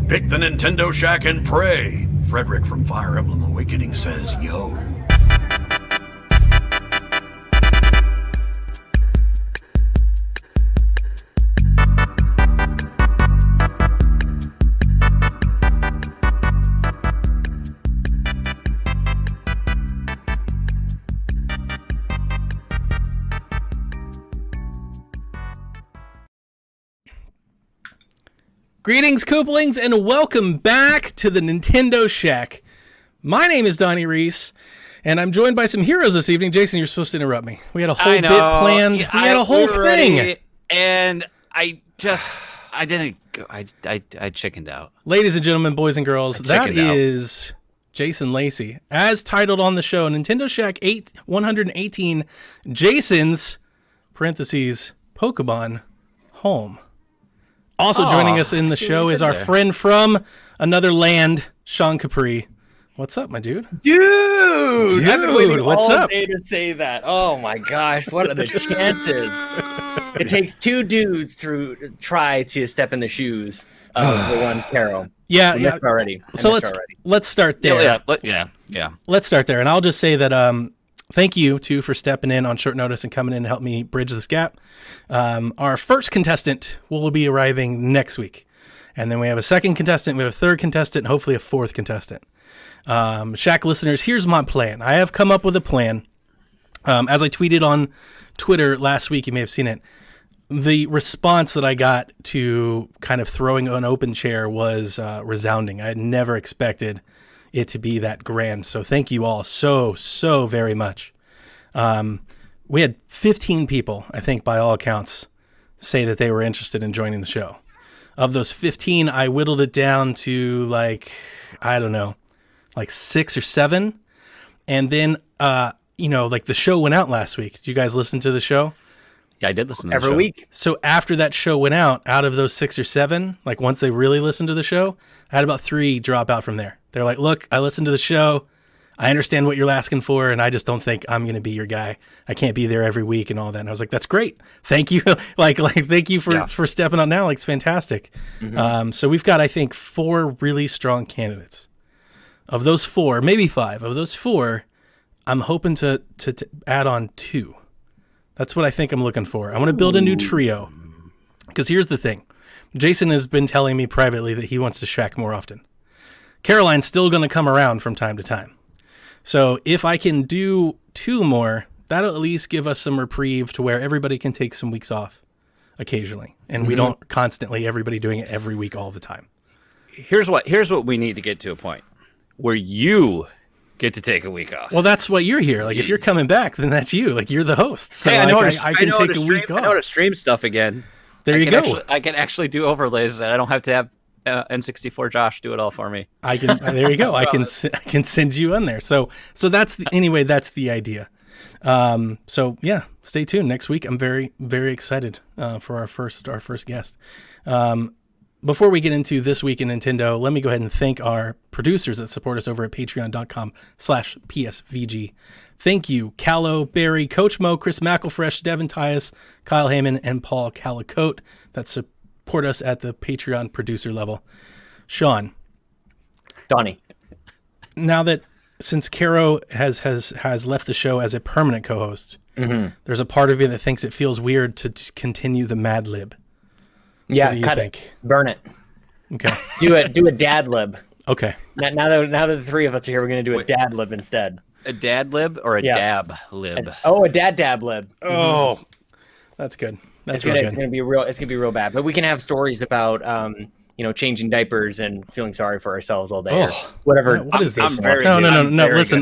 Pick the Nintendo Shack and pray. Frederick from Fire Emblem Awakening says, yo. Greetings, Koopalings, and welcome back to the Nintendo Shack. My name is Donnie Reese, and I'm joined by some heroes this evening. Jason, you're supposed to interrupt me. We had a whole bit planned. We had a whole thing. Ready, and I didn't go. I chickened out. Ladies and gentlemen, boys and girls, that is Jason Lacey. As titled on the show, Nintendo Shack 118, Jason's, parentheses, Pokemon home. Also joining us in the show is our friend from another land, Sean Capri. What's up, my dude? Dude, I've been waiting what's all up? day to say that. Oh my gosh, what are the chances? It takes two dudes to try to step in the shoes of the one Carol. Yeah. Already. So let's start there. Yeah. Let's start there, and I'll just say that thank you, too, for stepping in on short notice and coming in to help me bridge this gap. Our first contestant will be arriving next week. And then we have a second contestant, we have a third contestant, and hopefully a fourth contestant. Shack listeners, here's my plan. I have come up with a plan. As I tweeted on Twitter last week, you may have seen it. The response that I got to kind of throwing an open chair was resounding. I had never expected it to be that grand. So thank you all so very much. We had 15 people, I think, by all accounts, say that they were interested in joining the show. Of those 15, I whittled it down to like 6 or 7. And then, like the show went out last week. Did you guys listen to the show? Yeah, I did listen to every week. So after that show went out of those 6 or 7, like once they really listened to the show, I had about 3 drop out from there. They're like, look, I listened to the show. I understand what you're asking for, and I just don't think I'm going to be your guy. I can't be there every week and all that. And I was like, that's great. Thank you. Thank you for stepping out now. Like, it's fantastic. Mm-hmm. So we've got, I think, 4 really strong candidates. Of those 4, maybe 5, of those 4, I'm hoping to add on 2. That's what I think I'm looking for. I want to build a new trio. Because here's the thing. Jason has been telling me privately that he wants to Shack more often. Caroline's still going to come around from time to time. So if I can do 2 more, that'll at least give us some reprieve to where everybody can take some weeks off occasionally. And we don't constantly, everybody doing it every week all the time. Here's what we need to get to a point where you get to take a week off. Well, that's what you're here. Like, if you're coming back, then that's you. Like, you're the host. So I can take a week off. I know how to stream stuff again. There you go. I can actually do overlays, and I don't have to have N64 Josh do it all for me. There you go. I can send you on there. So that's that's the idea. So yeah, stay tuned next week. I'm very, very excited for our first guest. Before we get into This Week in Nintendo, let me go ahead and thank our producers that support us over at patreon.com/PSVG. Thank you, Callow, Barry, Coach Mo, Chris McElfresh, Devin Tyus, Kyle Heyman, and Paul Calicote that support us at the Patreon producer level. Sean. Donnie. Now that since Caro has left the show as a permanent co-host, there's a part of me that thinks it feels weird to continue the Mad Lib. Yeah, what do you cut think? it. Burn it. Okay. Do a dad lib. Okay. Now that the 3 of us are here, we're going to do a dad lib instead. A dad lib or a dab lib? A dad lib. Oh, that's good. That's good. Good. It's gonna be real bad. But we can have stories about changing diapers and feeling sorry for ourselves all day or whatever. What is this? I'm very no. good.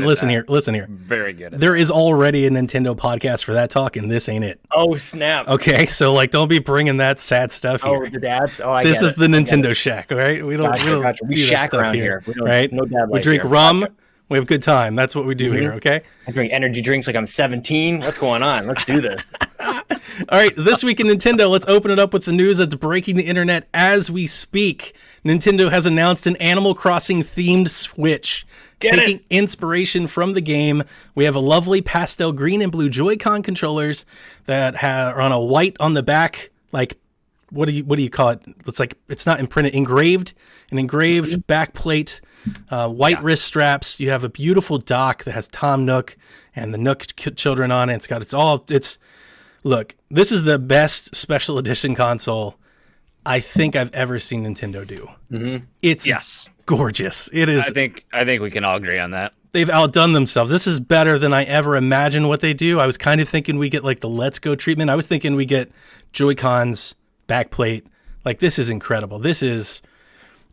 Listen here. Very good. There is already a Nintendo podcast for that talk, and this ain't it. Oh snap! Okay, so don't be bringing that sad stuff here. Oh, the dads. Oh, this is the Nintendo Shack, all right? We don't. Gotcha. We do shack that stuff around here. We don't, right? No dad. We drink rum. We have a good time. That's what we do here, okay? I drink energy drinks like I'm 17. What's going on? Let's do this. All right, This Week in Nintendo, let's open it up with the news that's breaking the internet as we speak. Nintendo has announced an Animal Crossing themed Switch. Taking inspiration from the game, we have a lovely pastel green and blue Joy-Con controllers that are on a white on the back, what do you call it? It's like it's not imprinted, engraved, an engraved back plate, white wrist straps. You have a beautiful dock that has Tom Nook and the Nook children on it. Look, this is the best special edition console I think I've ever seen Nintendo do. Mm-hmm. It's gorgeous. It is. I think we can all agree on that. They've outdone themselves. This is better than I ever imagined what they do. I was kind of thinking we get like the Let's Go treatment. I was thinking we get Joy-Cons, backplate. Like, this is incredible.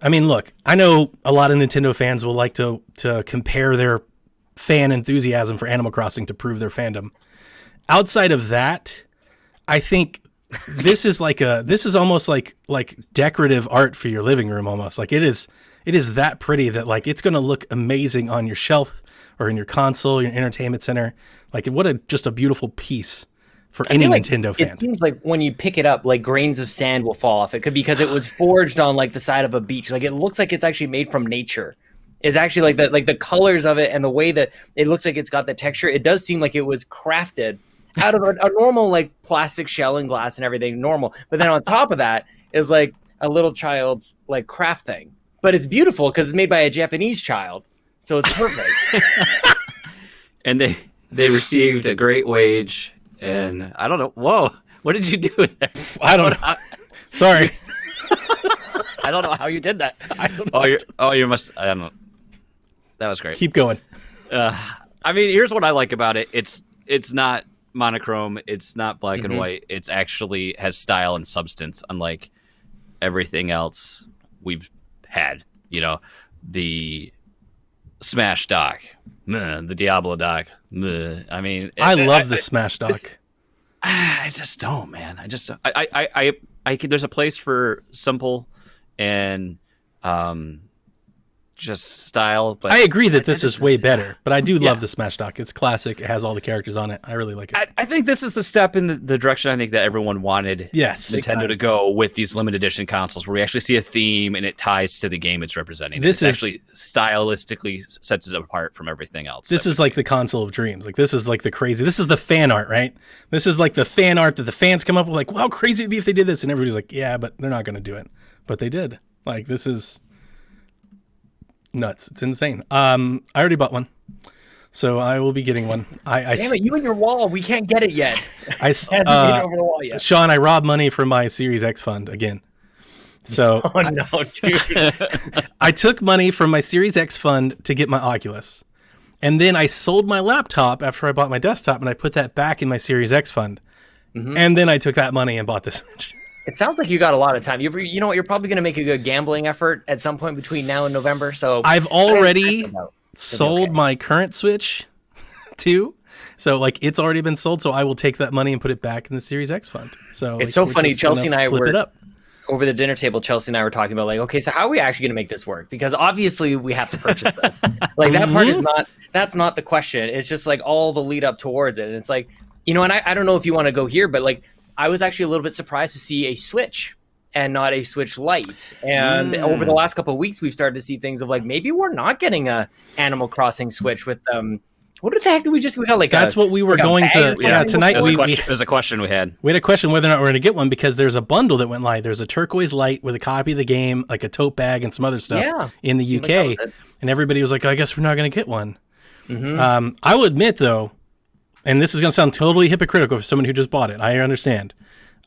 I mean, look, I know a lot of Nintendo fans will like to compare their fan enthusiasm for Animal Crossing to prove their fandom. Outside of that, I think this is almost like decorative art for your living room almost. Like, it is that pretty that like it's going to look amazing on your shelf or in your console, your entertainment center. Like, just a beautiful piece for any Nintendo fan. It seems like when you pick it up, like grains of sand will fall off it because it was forged on like the side of a beach. Like, it looks like it's actually made from nature. It's actually like the colors of it and the way that it looks like it's got the texture. It does seem like it was crafted out of a normal like plastic shell and glass and everything normal. But then on top of that is like a little child's like craft thing. But it's beautiful because it's made by a Japanese child, so it's perfect. And they received a great wage, and I don't know. Whoa, what did you do there? I don't know. Sorry, I don't know how you did that. I don't know. You must. I don't know. That was great. Keep going. I mean, here's what I like about it. It's not monochrome. It's not black and white. It's actually has style and substance, unlike everything else we've had, the Smash dock, the Diablo dock. I mean, I love the Smash dock. I just don't, man. I there's a place for simple and just style. But I agree that this is way better, but I do love the Smash dock. It's classic. It has all the characters on it. I really like it. I think this is the step in the direction I think that everyone wanted Nintendo to go with these limited edition consoles, where we actually see a theme and it ties to the game it's representing. This is actually stylistically sets it apart from everything else. This is like the console of dreams. Like, this is like this is the fan art, right? This is like the fan art that the fans come up with, like, wow, how crazy it'd be if they did this. And everybody's like, yeah, but they're not going to do it. But they did. Like, this is nuts. It's insane. I already bought one, so I will be getting one. Damn it, you and your wall. We can't get it yet. Over the wall yet. Sean, I robbed money from my Series X fund again. So oh no, dude. I took money from my Series X fund to get my Oculus. And then I sold my laptop after I bought my desktop, and I put that back in my Series X fund. Mm-hmm. And then I took that money and bought the Switch. It sounds like you got a lot of time. You know what? You're probably going to make a good gambling effort at some point between now and November. So I've already sold my current Switch too. So like, it's already been sold. So I will take that money and put it back in the Series X fund. So it's so funny. Chelsea and I were it up. Over the dinner table. Chelsea and I were talking about like, okay, so how are we actually going to make this work? Because obviously we have to purchase this. Like, that part is that's not the question. It's just like all the lead up towards it. And it's like, and I don't know if you want to go here, but like, I was actually a little bit surprised to see a Switch and not a Switch Lite. And over the last couple of weeks, we've started to see things of like, maybe we're not getting a Animal Crossing Switch with what the heck did we got? Like, that's what we were going to. Yeah, tonight there's a question we had. We had a question whether or not we're going to get one, because there's a bundle that went live. There's a turquoise light with a copy of the game, like a tote bag and some other stuff in the UK, and everybody was like, I guess we're not going to get one. Mm-hmm. I will admit though, and this is going to sound totally hypocritical for someone who just bought it, I understand.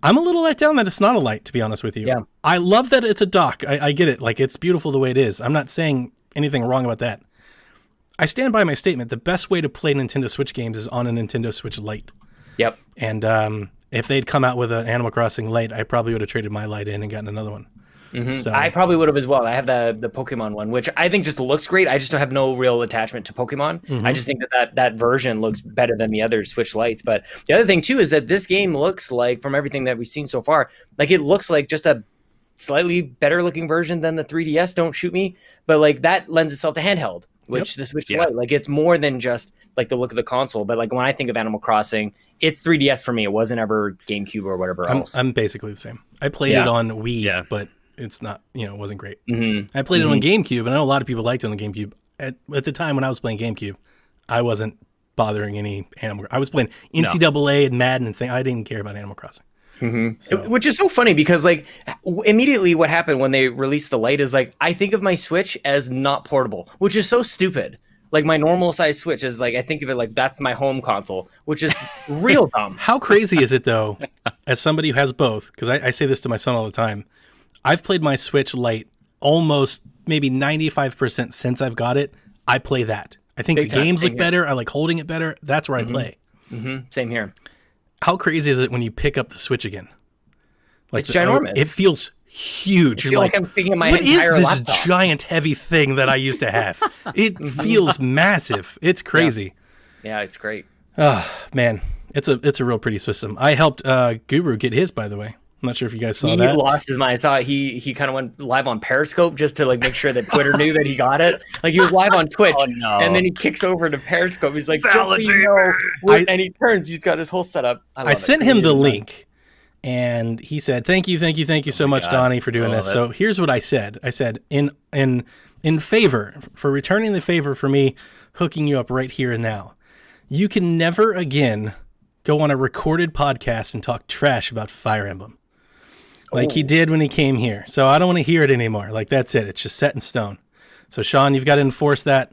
I'm a little let down that it's not a light, to be honest with you. Yeah. I love that it's a dock. I get it. Like, it's beautiful the way it is. I'm not saying anything wrong about that. I stand by my statement. The best way to play Nintendo Switch games is on a Nintendo Switch Lite. Yep. And if they'd come out with an Animal Crossing Lite, I probably would have traded my Lite in and gotten another one. Mm-hmm. So, I probably would have as well. I have the Pokemon one, which I think just looks great. I just don't have no real attachment to Pokemon. Mm-hmm. I just think that version looks better than the other Switch Lites. But the other thing too is that this game looks like, from everything that we've seen so far, like it looks like just a slightly better looking version than the 3DS. Don't shoot me, but like that lends itself to handheld, which the Switch Lite, like it's more than just like the look of the console. But like when I think of Animal Crossing, it's 3DS for me. It wasn't ever GameCube or whatever else. I'm basically the same. I played it on Wii, but it's not, it wasn't great. Mm-hmm. I played it on GameCube, and I know a lot of people liked it on the GameCube. At the time when I was playing GameCube, I wasn't bothering any Animal. I was playing NCAA and Madden and thing. I didn't care about Animal Crossing. Which is so funny because like immediately what happened when they released the Lite is like I think of my Switch as not portable, which is so stupid. Like my normal size Switch is like I think of it like that's my home console, which is real dumb. How crazy is it though, as somebody who has both? Because I say this to my son all the time. I've played my Switch Lite almost maybe 95% since I've got it. I play that. I think Big the time. games Same look here. better. I like holding it better. That's where I play. Same here. How crazy is it when you pick up the Switch again? Like It's ginormous. It feels huge. I You're feel like I'm thinking of my what is entire this laptop?" giant heavy thing that I used to have? It feels massive. It's crazy. Yeah, it's great. Oh man, it's a real pretty system. I helped Guru get his, by the way. I'm not sure if you guys saw He that. lost his mind. I saw he kind of went live on Periscope just to like make sure that Twitter knew that he got it. Like he was live on Twitch, Oh, no. and then he kicks over to Periscope. He's like, "Just so you Validate know," I- and he turns. He's got his whole setup. I love it. sent He him did the it. link, and he said, "Thank you so much, God. Donnie, for doing I this." love So here's what I said. I said, in favor for returning the favor for me hooking you up right here and now. You can never again go on a recorded podcast and talk trash about Fire Emblem like he did when he came here. So I don't want to hear it anymore. Like that's it. It's just set in stone. So Sean, you've got to enforce that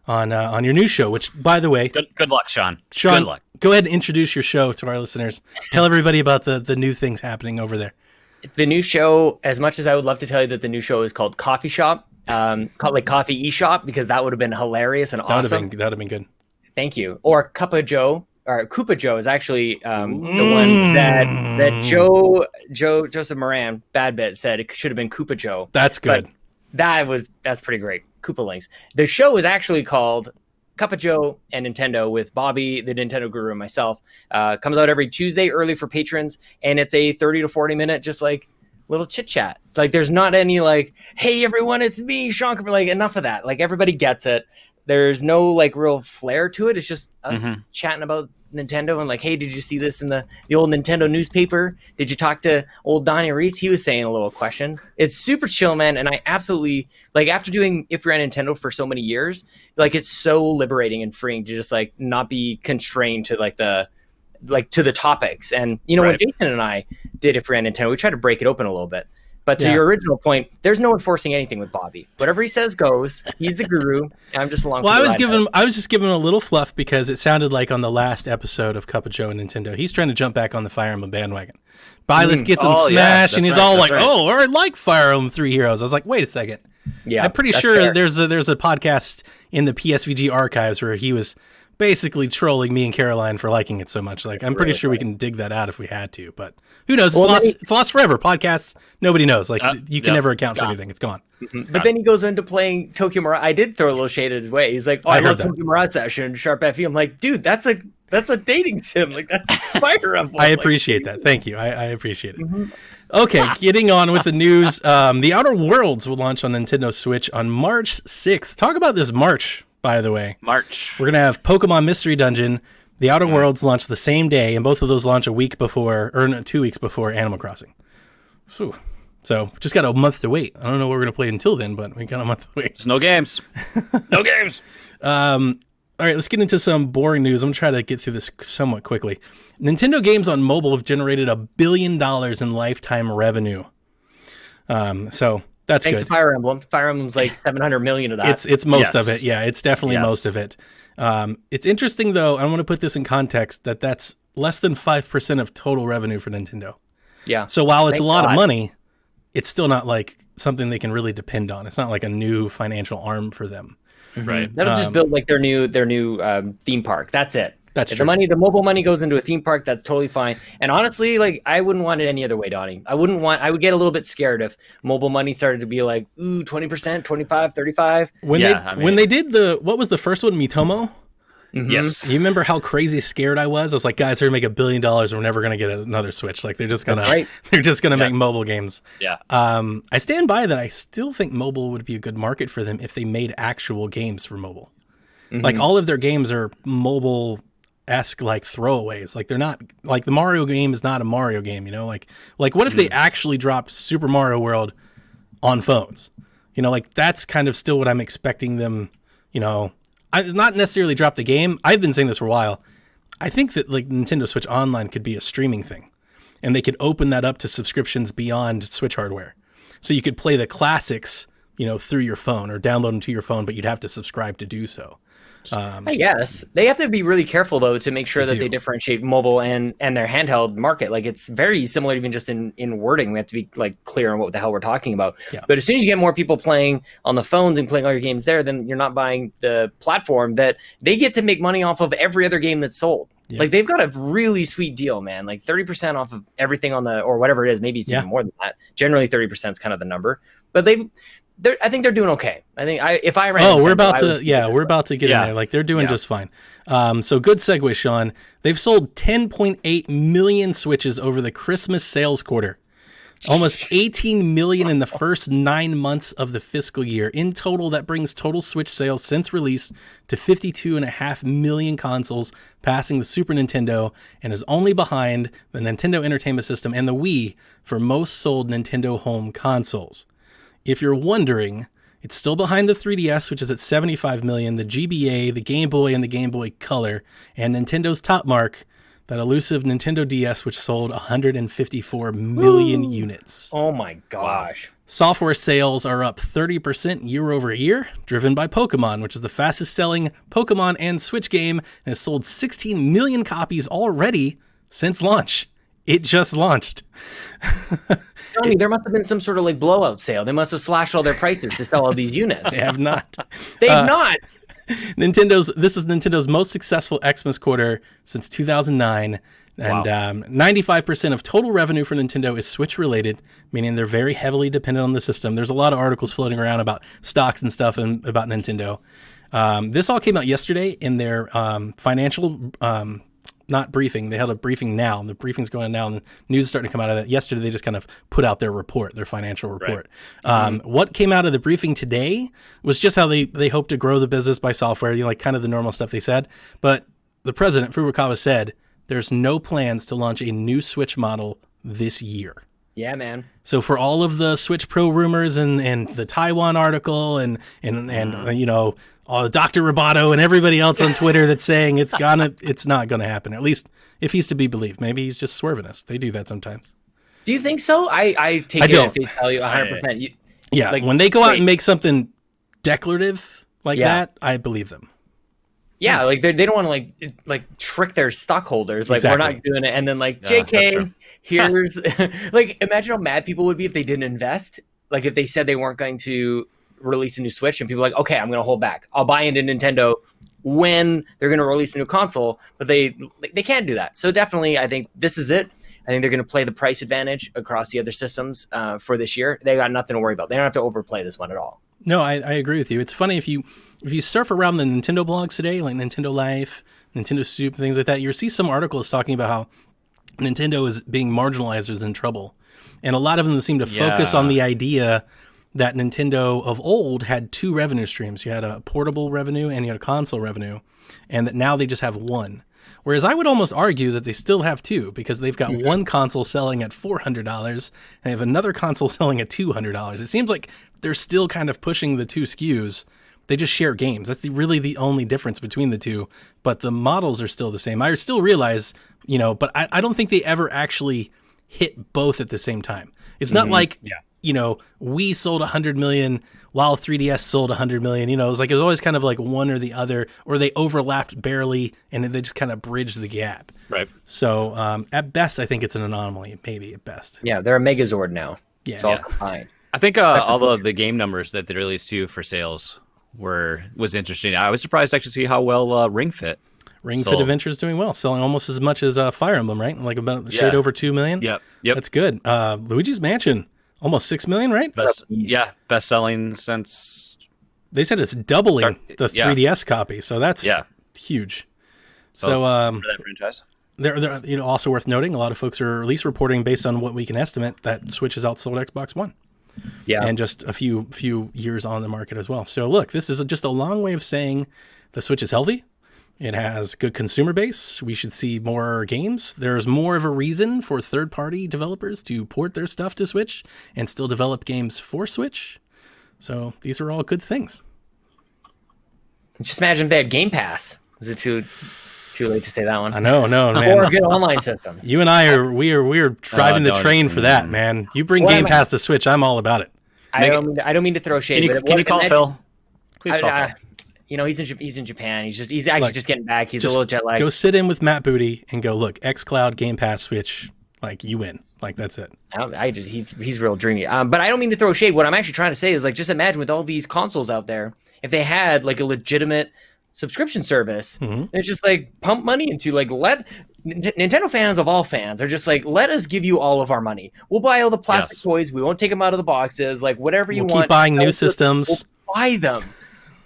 on your new show. Which, by the way, Good luck, Sean. Sean, Good luck. go ahead and introduce your show to our listeners. Tell everybody about the new things happening over there. The new show, as much as I would love to tell you that the new show is called Coffee Shop, called like Coffee eShop, because that would have been hilarious and awesome. That would have been good. Thank you. Or Cup of Joe, or Koopa Joe is actually the one that Joseph Moran, Bad Bit, said it should have been Koopa Joe. That's good. But that's pretty great. Koopa Links. The show is actually called Cup of Joe and Nintendo with Bobby, the Nintendo Guru, and myself. Comes out every Tuesday early for patrons, and it's a 30 to 40 minute just like little chit chat. Like there's not any like, hey everyone, it's me, Sean Cooper. Like enough of that. Like everybody gets it. There's no like real flair to it. It's just us chatting about Nintendo and like, hey, did you see this in the old Nintendo newspaper? Did you talk to old Donnie Reese? He was saying a little question. It's super chill, man. And I absolutely like after doing If You're at Nintendo for so many years, like it's so liberating and freeing to just like not be constrained to to the topics. And you know, when Jason and I did If You're at Nintendo, we tried to break it open a little bit. But to your original point, there's no enforcing anything with Bobby. Whatever he says goes. He's the guru. And I'm just along. Well, for the I ride. was just giving him a little fluff because it sounded like on the last episode of Cup of Joe and Nintendo, he's trying to jump back on the Fire Emblem bandwagon. Byleth gets in Oh, yeah, Smash, that's and he's right, all that's like, right. "Oh, I like Fire Emblem Three Heroes." I was like, "Wait a second." Yeah, I'm pretty that's sure fair. there's a podcast in the PSVG archives where he was basically trolling me and Caroline for liking it so much. Like, I'm pretty sure we can dig that out if we had to, but who knows? Well, It's lost forever. Podcasts, nobody knows. Like, you can yep, never account for gone. anything. It's gone. But then he goes into playing Tokyo Mirage. I did throw a little shade at his way. He's like, "Oh, I I love heard that. Tokyo Mirage Session, Sharp FE." I'm like, "Dude, that's a dating sim. Like that's Fire Emblem." I Like, appreciate that. Thank you. I appreciate it. Okay, getting on with the news. The Outer Worlds will launch on Nintendo Switch on March 6th. Talk about this March, by the way. March. We're going to have Pokemon Mystery Dungeon. The Outer Worlds launch the same day, and both of those launch a week before, or no, 2 weeks before Animal Crossing. Whew. So, just got a month to wait. I don't know what we're going to play until then, but we got a month to wait. There's no games. No games. All right, let's get into some boring news. I'm going to try to get through this somewhat quickly. Nintendo games on mobile have generated $1 billion in lifetime revenue. So that's Thanks good. to Fire Emblem. Fire Emblem's like 700 million of that. It's most Yes. of it. Yeah, it's definitely Yes. most of it. It's interesting, though. I want to put this in context that that's less than 5% of total revenue for Nintendo. yeah. So while it's Thank a lot of God. money, it's still not like something they can really depend on. It's not like a new financial arm for them. Right. That'll just build like their new theme park. That's it. That's If true. the mobile money goes into a theme park, that's totally fine. And honestly, like I wouldn't want it any other way, Donnie. I would get a little bit scared if mobile money started to be like, ooh, 20%, 25, 35. When Yeah, when they did what was the first one, Miitomo? Yes. You remember how crazy scared I was? I was like, guys, they're gonna make $1 billion. We're never gonna get another Switch. Like they're just gonna right. they're just gonna make mobile games. Yeah. I stand by that. I still think mobile would be a good market for them if they made actual games for mobile. Like all of their games are mobile-esque, like throwaways. Like they're not like the Mario game is not a Mario game. You know, like what if they actually dropped Super Mario World on phones? You know, like that's kind of still what I'm expecting them. You know, not necessarily drop the game. I've been saying this for a while. I think that like Nintendo Switch Online could be a streaming thing. and they could open that up to subscriptions beyond Switch hardware. So you could play the classics, through your phone or download them to your phone, but you'd have to subscribe to do so. I guess they have to be really careful though to make sure that they differentiate mobile and their handheld market. Like it's very similar, even just in wording. We have to be like clear on what the hell we're talking about. Yeah. But as soon as you get more people playing on the phones and playing all your games there, then you're not buying the platform that they get to make money off of every other game that's sold. Yeah. Like they've got a really sweet deal, man. Like 30% off of everything on or whatever it is. Maybe it's even more than that. Generally 30% is kind of the number, but I think they're doing okay. I think if I ran. Oh, we're about to get in there. Like they're doing just fine. So good segue, Sean. They've sold 10.8 million Switches over the Christmas sales quarter. Almost 18 million in the first 9 months of the fiscal year. In total, that brings total Switch sales since release to 52.5 million consoles, passing the Super Nintendo, and is only behind the Nintendo Entertainment System and the Wii for most sold Nintendo home consoles. If you're wondering, it's still behind the 3DS, which is at 75 million, the GBA, the Game Boy, and the Game Boy Color, and Nintendo's top mark, that elusive Nintendo DS, which sold 154 million units. Oh my gosh. Software sales are up 30% year over year, driven by Pokemon, which is the fastest selling Pokemon and Switch game, and has sold 16 million copies already since launch. It just launched. Johnny, there must have been some sort of like blowout sale. They must have slashed all their prices to sell all these units. They have not. They've not. This is Nintendo's most successful Xmas quarter since 2009. And 95% of total revenue for Nintendo is Switch related, meaning they're very heavily dependent on the system. There's a lot of articles floating around about stocks and stuff and about Nintendo. This all came out yesterday in their financial not briefing. They held a briefing now, and the briefing's going on now, and the news is starting to come out of that. Yesterday, they just kind of put out their report, their financial report. Right. What came out of the briefing today was just how they hope to grow the business by software, like kind of the normal stuff they said. But the president, Furukawa, said there's no plans to launch a new Switch model this year. Yeah, man. So for all of the Switch Pro rumors and the Taiwan article and Dr. Roboto and everybody else on Twitter that's saying it's not gonna happen. At least if he's to be believed. Maybe he's just swerving us. They do that sometimes. Do you think so? I take it at face value 100%. Yeah, like, when they go out and make something declarative like that, I believe them. Yeah, like they don't want to like trick their stockholders. Like we're not doing it, and then like JK, here's like imagine how mad people would be if they didn't invest. Like if they said they weren't going to release a new Switch, and people are like, okay, I'm going to hold back. I'll buy into Nintendo when they're going to release a new console, but they can't do that. So definitely, I think this is it. I think they're going to play the price advantage across the other systems for this year. They got nothing to worry about. They don't have to overplay this one at all. No, I agree with you. It's funny if you surf around the Nintendo blogs today, like Nintendo Life, Nintendo Soup, things like that, you'll see some articles talking about how Nintendo is being marginalized or is in trouble. And a lot of them seem to focus on the idea that Nintendo of old had two revenue streams. You had a portable revenue and you had a console revenue, and that now they just have one. Whereas I would almost argue that they still have two, because they've got one console selling at $400 and they have another console selling at $200. It seems like they're still kind of pushing the two SKUs. They just share games. That's really the only difference between the two, but the models are still the same. I still realize, but I don't think they ever actually hit both at the same time. It's not like, we sold 100 million while 3DS sold 100 million. It was always kind of like one or the other, or they overlapped barely and they just kind of bridged the gap. Right. So at best, I think it's an anomaly, maybe at best. Yeah, they're a Megazord now. Yeah. It's all combined. I think all of the game numbers that they released too for sales was interesting. I was surprised to actually see how well Ring Fit. Ring Fit Adventure is doing well, selling almost as much as Fire Emblem, right? Like about shade over 2 million. Yep. That's good. Luigi's Mansion, almost 6 million, right? Best selling since. They said it's doubling the 3DS copy, so that's huge. So for that franchise. They're also worth noting, a lot of folks are at least reporting based on what we can estimate that Switch has outsold Xbox One. Yeah. And just a few years on the market as well. So look, this is just a long way of saying the Switch is healthy. It has good consumer base. We should see more games. There's more of a reason for third-party developers to port their stuff to Switch and still develop games for Switch. So these are all good things. Just imagine if they had Game Pass. Was it too Too late to say that one. I know, no, Or a man. good online system. You and I we're driving the don't- train for that, man. You bring What Game am I- Pass to Switch, I'm all about it. I don't mean to throw shade. Can you, but can you call imagine- Phil? Please call Phil. You know, he's in Japan. He's actually Look, just getting back. He's a Just little jet lagged. go sit in with Matt Booty and go, look, xCloud, Game Pass, Switch, like you win. Like that's it. He's real dreamy. But I don't mean to throw shade. What I'm actually trying to say is like, just imagine with all these consoles out there, if they had like a legitimate subscription service, it's just like pump money into like Nintendo fans of all fans are just like, let us give you all of our money. We'll buy all the plastic Yes. toys. We won't take them out of the boxes. Like whatever you We'll want. keep buying new We'll systems. buy them.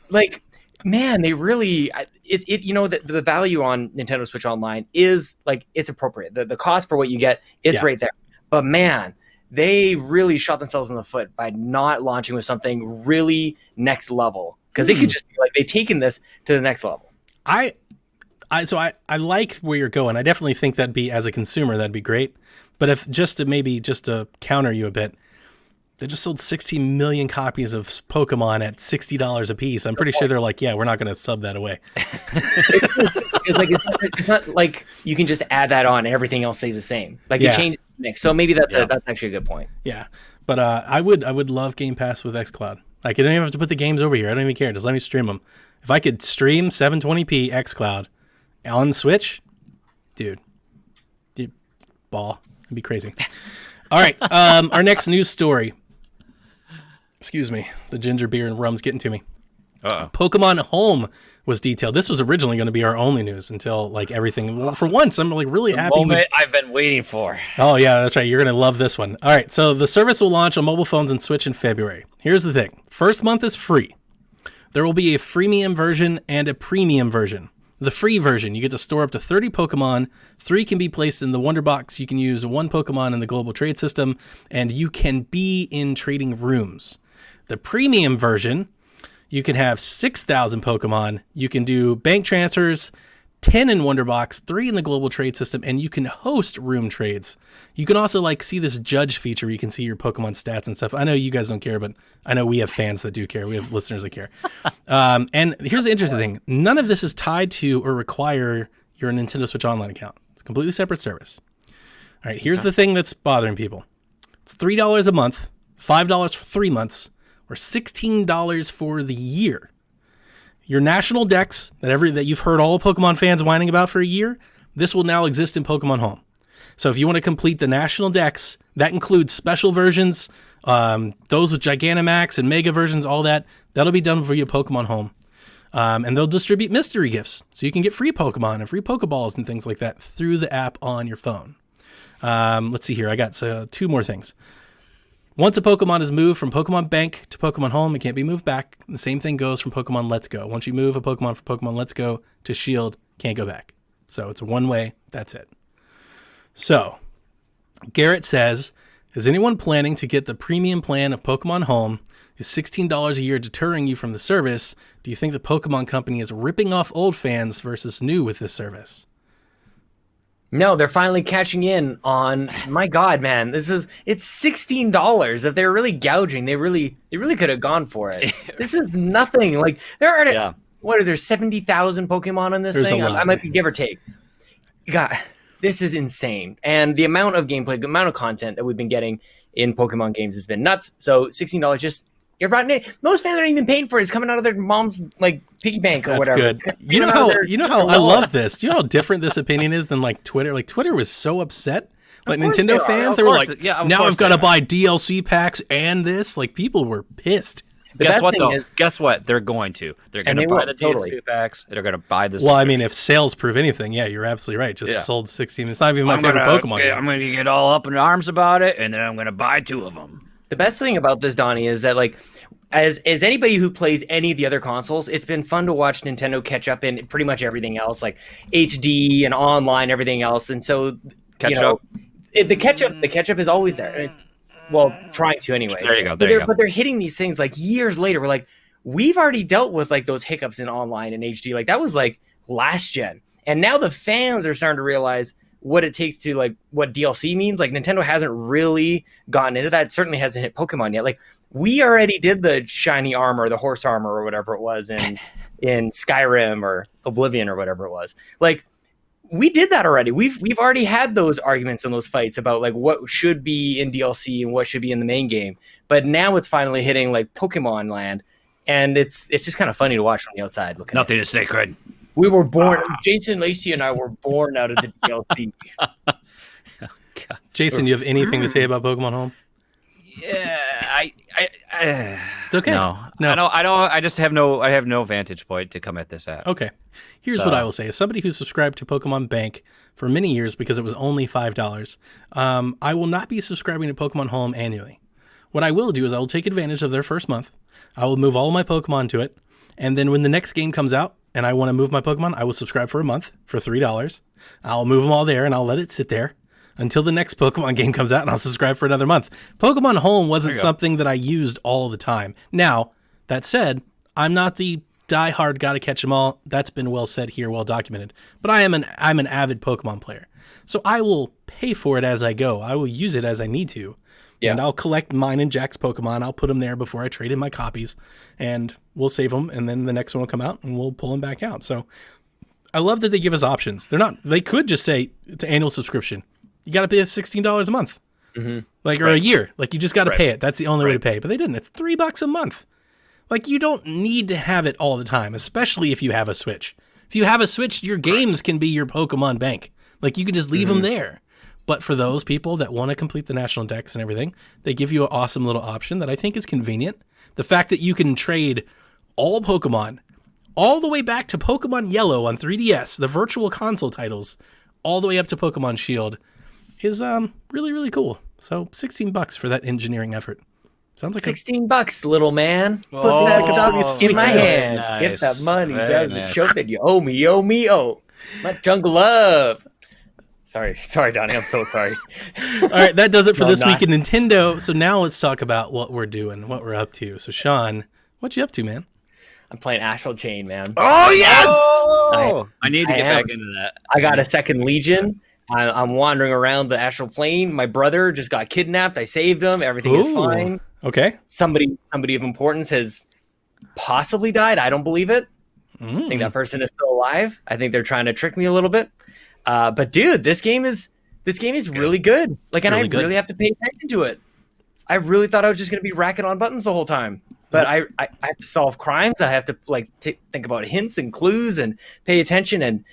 Like, man, they really you know the value on Nintendo Switch Online is like it's appropriate. The cost for what you get, it's Yeah. right there. But man, they really shot themselves in the foot by not launching with something really next level. Because they could just be like they've taken this to the next level. I like where you're going. I definitely think that'd be, as a consumer, that'd be great. But if just to counter you a bit, they just sold 16 million copies of Pokemon at $60 a piece. I'm pretty sure they're like, yeah, we're not going to sub that away. It's not like you can just add that on and everything else stays the same. Like Yeah. you change the mix. So maybe that's actually a good point. Yeah, but I would love Game Pass with xCloud. Like, I don't even have to put the games over here. I don't even care. Just let me stream them. If I could stream 720p xCloud on Switch, dude, ball. It'd be crazy. All right, our next news story. Excuse me, the ginger beer and rum's getting to me. Uh-oh. Pokemon Home was detailed. This was originally going to be our only news until like everything. Well, for once, I'm like really happy. I've been waiting for. Oh, yeah, that's right. You're going to love this one. All right. So the service will launch on mobile phones and Switch in February. Here's the thing. First month is free. There will be a freemium version and a premium version. The free version, you get to store up to 30 Pokemon. 3 can be placed in the Wonder Box. You can use 1 Pokemon in the global trade system, and you can be in trading rooms. The premium version, you can have 6,000 Pokemon. You can do bank transfers, 10 in Wonder Box, 3 in the global trade system, and you can host room trades. You can also like see this judge feature where you can see your Pokemon stats and stuff. I know you guys don't care, but I know we have fans that do care. We have listeners that care. And here's the interesting thing. None of this is tied to or require your Nintendo Switch Online account. It's a completely separate service. All right, here's the thing that's bothering people. It's $3 a month, $5 for 3 months, or $16 for the year. Your national decks that you've heard all Pokemon fans whining about for a year, this will now exist in Pokemon Home. So if you want to complete the national decks, that includes special versions, those with Gigantamax and Mega versions, all that, that'll be done for you at Pokemon Home. And they'll distribute mystery gifts, so you can get free Pokemon and free Pokeballs and things like that through the app on your phone. Let's see here. I got 2 more things. Once a Pokemon is moved from Pokemon Bank to Pokemon Home, it can't be moved back. The same thing goes from Pokemon Let's Go. Once you move a Pokemon from Pokemon Let's Go to Shield, can't go back. So it's a one-way, that's it. So, Garrett says, is anyone planning to get the premium plan of Pokemon Home? Is $16 a year deterring you from the service? Do you think the Pokemon Company is ripping off old fans versus new with this service? No, they're finally catching in on. My God, man, it's $16. If they're really gouging, they really could have gone for it. This is nothing. Like there are, what are there 70,000 Pokemon on this There's thing? a lot. I might be give or take. God, this is insane, and the amount of gameplay, the amount of content that we've been getting in Pokemon games has been nuts. So $16, just you're right. Most fans aren't even paying for it. It's coming out of their mom's like piggy bank or That's whatever. good. You know how I love this. You know how different this opinion is than like Twitter. Like Twitter was so upset. Like course Nintendo they are. fans, Of they were course like, yeah, of now course I've got to they are. buy DLC packs and this. Like people were pissed. The Guess bad what thing though? is- Guess what? They're going to. They're going And to they buy will, the totally. DLC packs. They're going to buy this. Well, I mean, if sales prove anything, yeah, you're absolutely right. Just sold 16. It's not even my favorite Pokemon game. I'm going to get all up in arms about it, and then I'm going to buy 2 of them. The best thing about this, Donnie, is that like as anybody who plays any of the other consoles, it's been fun to watch Nintendo catch up in pretty much everything else, like HD and online, everything else. And so Catch you know, up? the catch up is always there. And it's trying to anyway. There you go. But they're hitting these things like years later. We're like, we've already dealt with like those hiccups in online and HD. Like that was like last gen. And now the fans are starting to realize what it takes to like what DLC means. Like Nintendo hasn't really gotten into that. It certainly hasn't hit Pokemon yet. Like we already did the shiny armor, the horse armor or whatever it was in Skyrim or Oblivion or whatever it was. Like we did that already. We've already had those arguments and those fights about like what should be in DLC and what should be in the main game. But now it's finally hitting like Pokemon land, and it's just kind of funny to watch from the outside looking. Nothing is sacred. We were born. Jason Lacey and I were born out of the DLC. Jason, you have anything to say about Pokemon Home? Yeah, It's okay. No. I don't. I just have no. I have no vantage point to come at this at. Okay. Here's what I will say. As somebody who subscribed to Pokemon Bank for many years because it was only $5, I will not be subscribing to Pokemon Home annually. What I will do is I will take advantage of their first month. I will move all of my Pokemon to it. And then when the next game comes out and I want to move my Pokemon, I will subscribe for a month for $3. I'll move them all there and I'll let it sit there until the next Pokemon game comes out, and I'll subscribe for another month. Pokemon Home wasn't something that I used all the time. Now, that said, I'm not the diehard gotta catch them all. That's been well said here, well documented. But I'm an avid Pokemon player. So I will pay for it as I go. I will use it as I need to. Yeah. And I'll collect mine and Jack's Pokemon. I'll put them there before I trade in my copies, and we'll save them, and then the next one will come out, and we'll pull them back out. So I love that they give us options. They could just say it's an annual subscription. You got to pay $16 a month, or a year. Like, you just got to pay it. That's the only way to pay. But they didn't. It's $3 a month. Like, you don't need to have it all the time, especially if you have a Switch. If you have a Switch, your games can be your Pokemon bank. Like, you can just leave them there. But for those people that want to complete the national dex and everything, they give you an awesome little option that I think is convenient. The fact that you can trade all Pokemon all the way back to Pokemon Yellow on 3DS, the virtual console titles, all the way up to Pokemon Shield, is really, really cool. So $16 for that engineering effort. Sounds like $16, little man. Put seems that like a up pretty sweet in my deal. hand. Nice. Get that money, Very Doug. nice. Show that you owe me. My jungle love. Sorry, Donnie. I'm so sorry. All right, that does it for No, this I'm week in Nintendo. So now let's talk about what we're doing, what we're up to. So Sean, what you up to, man? I'm playing Astral Chain, man. Oh yes! I need to I get am. back into that. I got a second Legion. I'm wandering around the astral plane. My brother just got kidnapped. I saved him. Everything is Ooh. fine. Okay. Somebody of importance has possibly died. I don't believe it. I think that person is still alive. I think they're trying to trick me a little bit. But dude, this game is really good. Like, and Really I good. really have to pay attention to it. I really thought I was just going to be racking on buttons the whole time. But I have to solve crimes. I have to think about hints and clues and pay attention. And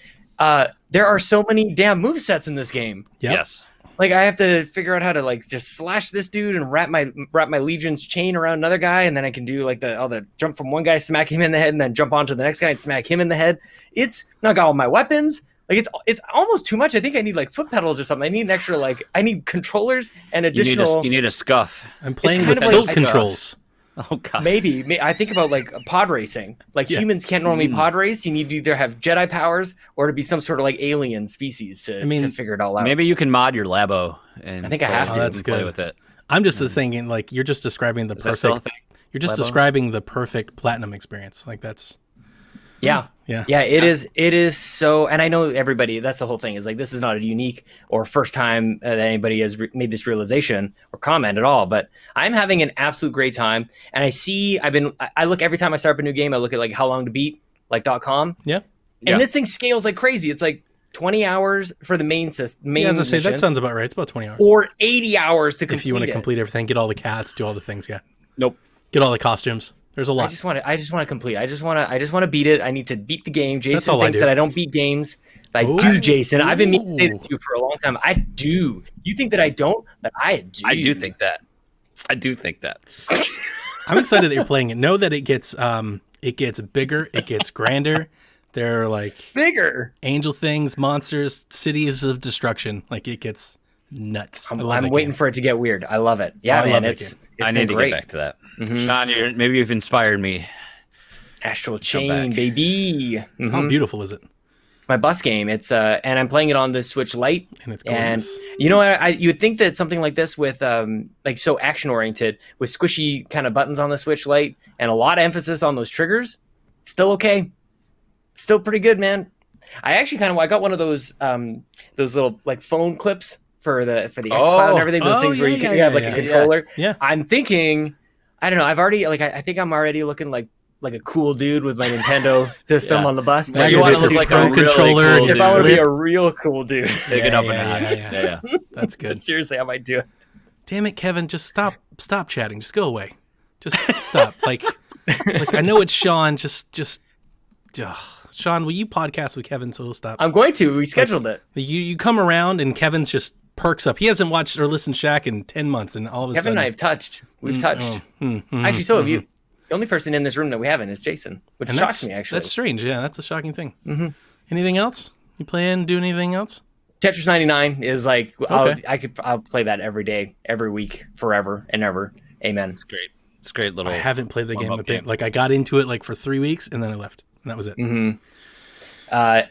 there are so many damn movesets in this game. Yep. Yes. Like, I have to figure out how to like just slash this dude and wrap my Legion's chain around another guy, and then I can do like the jump from one guy, smack him in the head, and then jump onto the next guy and smack him in the head. It's not got all my weapons. Like, it's almost too much. I think I need like foot pedals or something. I need an extra I need controllers and additional. You need a scuff. I'm playing kind with of tilt like- controls. Oh god. Maybe I think about like pod racing. Like, Yeah. humans can't normally pod race. You need to either have Jedi powers or to be some sort of like alien species to figure it all out. Maybe you can mod your Labo. And I think I have to. That's play good. with it. I'm just thinking, like, you're just describing the Is that still a perfect. thing? You're just Labo? describing the perfect platinum experience. Like, that's Yeah. yeah. It is so, and I know everybody, that's the whole thing, is like, this is not a unique or first time that anybody has made this realization or comment at all, but I'm having an absolute great time. And I look every time I start up a new game, I look at like how long to beat, like .com. Yeah. And this thing scales like crazy. It's like 20 hours for the main system. Yeah, as I say, that sounds about right. It's about 20 hours. or 80 hours to complete If you want to it. complete everything, get all the cats, do all the things. Yeah. Nope. Get all the costumes. There's a I lot. just want to complete. I just want to beat it. I need to beat the game. Jason all I thinks do. that I don't beat games. But I Ooh. do, Jason. I've been meaning to say Ooh. this to you for a long time. I do. You think that I don't, but I do. I do think that. I'm excited that you're playing it. Know that it gets bigger, it gets grander. There are like bigger. angel things, monsters, cities of destruction. Like, it gets nuts. I'm waiting for it to get weird. I love it. Yeah, I man. love that It's I been need to great. get back to that. Sean, maybe you've inspired me. Astral back. Chain, baby. How beautiful is it? It's my bus game. It's and I'm playing it on the Switch Lite. And it's And gorgeous. you know, you would think that something like this with like so action oriented with squishy kind of buttons on the Switch Lite and a lot of emphasis on those triggers, still still pretty good, man. I got one of those little like phone clips for the xCloud and everything. Those things where you can have like a controller. Yeah. I'm thinking, I don't know. I've already I think I'm already looking like like a cool dude with my Nintendo system Yeah. on the bus. Yeah, Like, you Maybe want to it's look a like pro a really controller cool and if I want to be Lip. a real cool dude, Take it up a Yeah, notch. yeah. Yeah. That's good. seriously, I might do it. Damn it, Kevin, just stop chatting. Just go away. Just stop. Like I know it's Sean. Sean, will you podcast with Kevin so he'll stop? I'm going to. We scheduled it. You come around and Kevin's just perks up. He hasn't watched or listened to Shaq in 10 months, and all of a Kevin sudden, and I have touched. We've touched. Actually, so have you. The only person in this room that we haven't is Jason, which and shocks me, actually. That's strange. Yeah, that's a shocking thing. Anything else? You plan do anything else? Tetris 99 is like, Okay. I'll play that every day, every week, forever and ever. Amen. It's great. It's a great little. I haven't played the game a warm-up bit. game. Like I got into it like for 3 weeks and then I left, and that was it.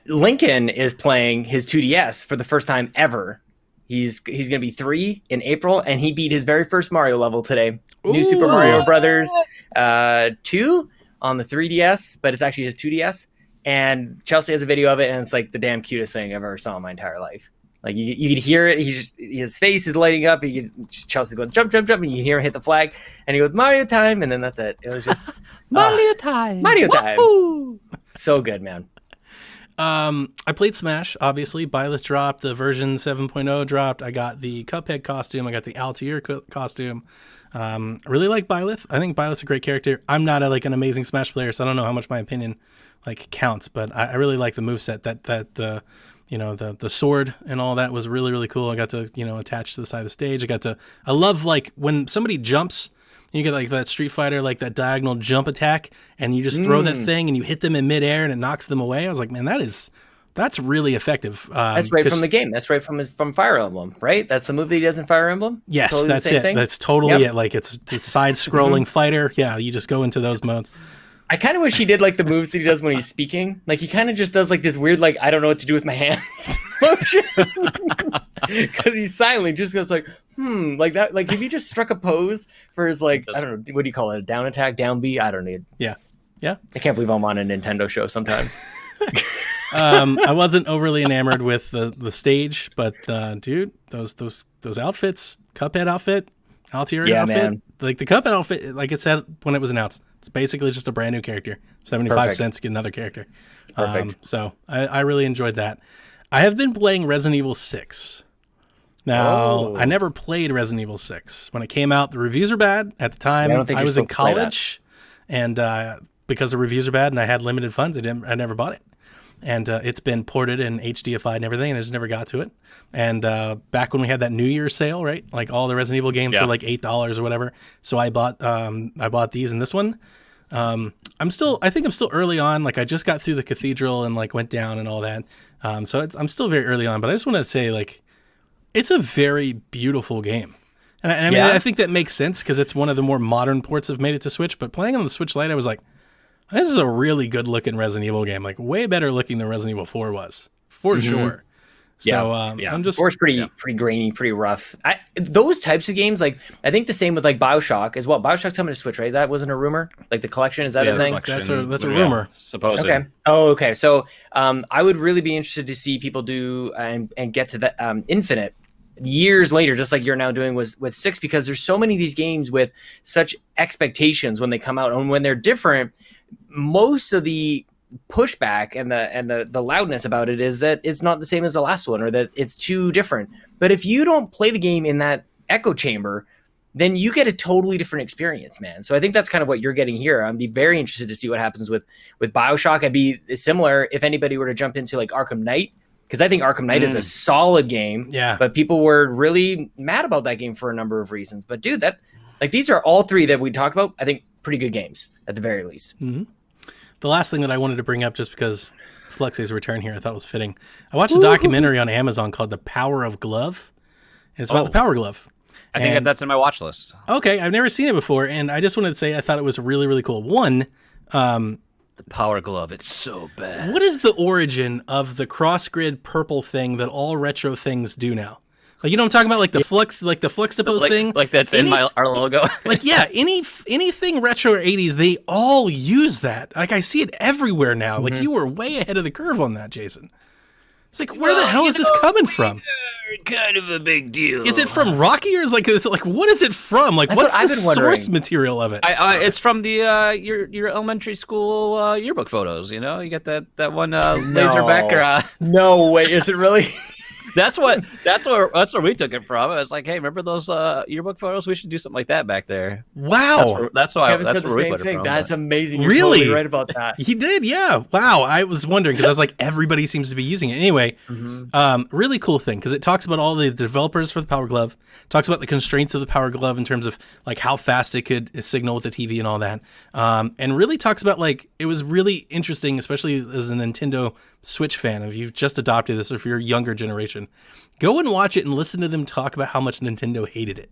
Lincoln is playing his 2DS for the first time ever. He's going to be 3 in April, and he beat his very first Mario level today. New Super Mario Brothers 2 on the 3DS, but it's actually his 2DS. And Chelsea has a video of it, and it's like the damn cutest thing I've ever saw in my entire life. Like you could hear it. His face is lighting up. Chelsea's going jump, jump, jump, and you hear him hit the flag, and he goes Mario time, and then that's it. It was just Mario time. So good, man. I played Smash, obviously. Byleth dropped, the version 7.0 dropped. I got the Cuphead costume. I got the Altair costume. I really like Byleth. I think Byleth's a great character. I'm not an amazing Smash player, so I don't know how much my opinion counts, but I really like the moveset. The sword and all that was really, really cool. I got to, attach to the side of the stage. I love when somebody jumps, you get that Street Fighter, that diagonal jump attack, and you just throw that thing and you hit them in midair and it knocks them away. I was like, man, that's really effective. That's right from the game. That's right from Fire Emblem, right? That's the move that he does in Fire Emblem? Yes, Totally that's the same it. thing? That's totally Yep. it. It's a side-scrolling fighter. Yeah, you just go into those modes. I kind of wish he did the moves that he does when he's speaking. He kind of just does this weird I don't know what to do with my hands motion. Because he's silent, he just goes like that. If he just struck a pose for his I don't know, what do you call it? A down attack, down B? I don't know. Yeah. I can't believe I'm on a Nintendo show sometimes. I wasn't overly enamored with the stage, but dude, those outfits, Cuphead outfit, Altair outfit, man. the Cuphead outfit, like I said when it was announced, it's basically just a brand new character. 75 Perfect. cents to get another character. Perfect. So I really enjoyed that. I have been playing Resident Evil 6. Now, I never played Resident Evil 6. When it came out, the reviews were bad. At the time, Yeah, I don't think I you're was in supposed to play that. college, and because the reviews are bad and I had limited funds, I never bought it. And it's been ported and HDified and everything, and I just never got to it. And back when we had that New Year's sale, right? All the Resident Evil games were $8 or whatever. So I bought these and this one. I think I'm still early on. I just got through the cathedral and went down and all that. So I'm still very early on, but I just want to say it's a very beautiful game. And I mean, I think that makes sense because it's one of the more modern ports have made it to Switch. But playing on the Switch Lite, I was like, this is a really good looking Resident Evil game. Way better looking than Resident Evil 4 was, for sure. So I'm just... Or it's pretty grainy, pretty rough. Those types of games, I think the same with BioShock as well. BioShock's coming to Switch, right? That wasn't a rumor? The collection, is that a thing? That's a rumor. Supposed. Okay. Oh, okay. So I would really be interested to see people do and get to that Infinite years later, just like you're now doing with 6, because there's so many of these games with such expectations when they come out, and when they're different, most of the pushback and the loudness about it is that it's not the same as the last one, or that it's too different. But if you don't play the game in that echo chamber, then you get a totally different experience, man. So I think that's kind of what you're getting here. I'd be very interested to see what happens with BioShock. I'd be similar if anybody were to jump into Arkham Knight, because I think Arkham Knight is a solid game. Yeah. But people were really mad about that game for a number of reasons. But dude, these are all three that we talked about. I think pretty good games at the very least. Mm-hmm. The last thing that I wanted to bring up, just because Flex's return here, I thought it was fitting. I watched a documentary on Amazon called The Power of Glove. And it's about the Power Glove. I think that's in my watch list. Okay, I've never seen it before, and I just wanted to say I thought it was really, really cool. One, The Power Glove, it's so bad. what is the origin of the cross-grid purple thing that all retro things do now? You know what I'm talking about? The flux, the Fluxtapose thing? That's in our logo. Anything retro or 80s, they all use that. I see it everywhere now. You were way ahead of the curve on that, Jason. It's where the hell is this coming from? kind of a big deal. Is it from Rocky or is it like what is it from? Like That's what's what the I've been wondering. source material of it? It's from the your elementary school yearbook photos. You know, you got that one laserback. No way, is it really? That's where we took it from. I was like, hey, remember those yearbook photos? We should do something like that back there. Wow. That's why Kevin that's said the where we same put it thing. from. That's but- amazing. You're Really? totally right about that. He did, yeah. Wow. I was wondering because I was like, everybody seems to be using it. Anyway, really cool thing because it talks about all the developers for the Power Glove, talks about the constraints of the Power Glove in terms of like how fast it could signal with the TV and all that. And really talks about like, it was really interesting, especially as a Nintendo Switch fan, if you've just adopted this or if you're a younger generation, go and watch it and listen to them talk about how much Nintendo hated it.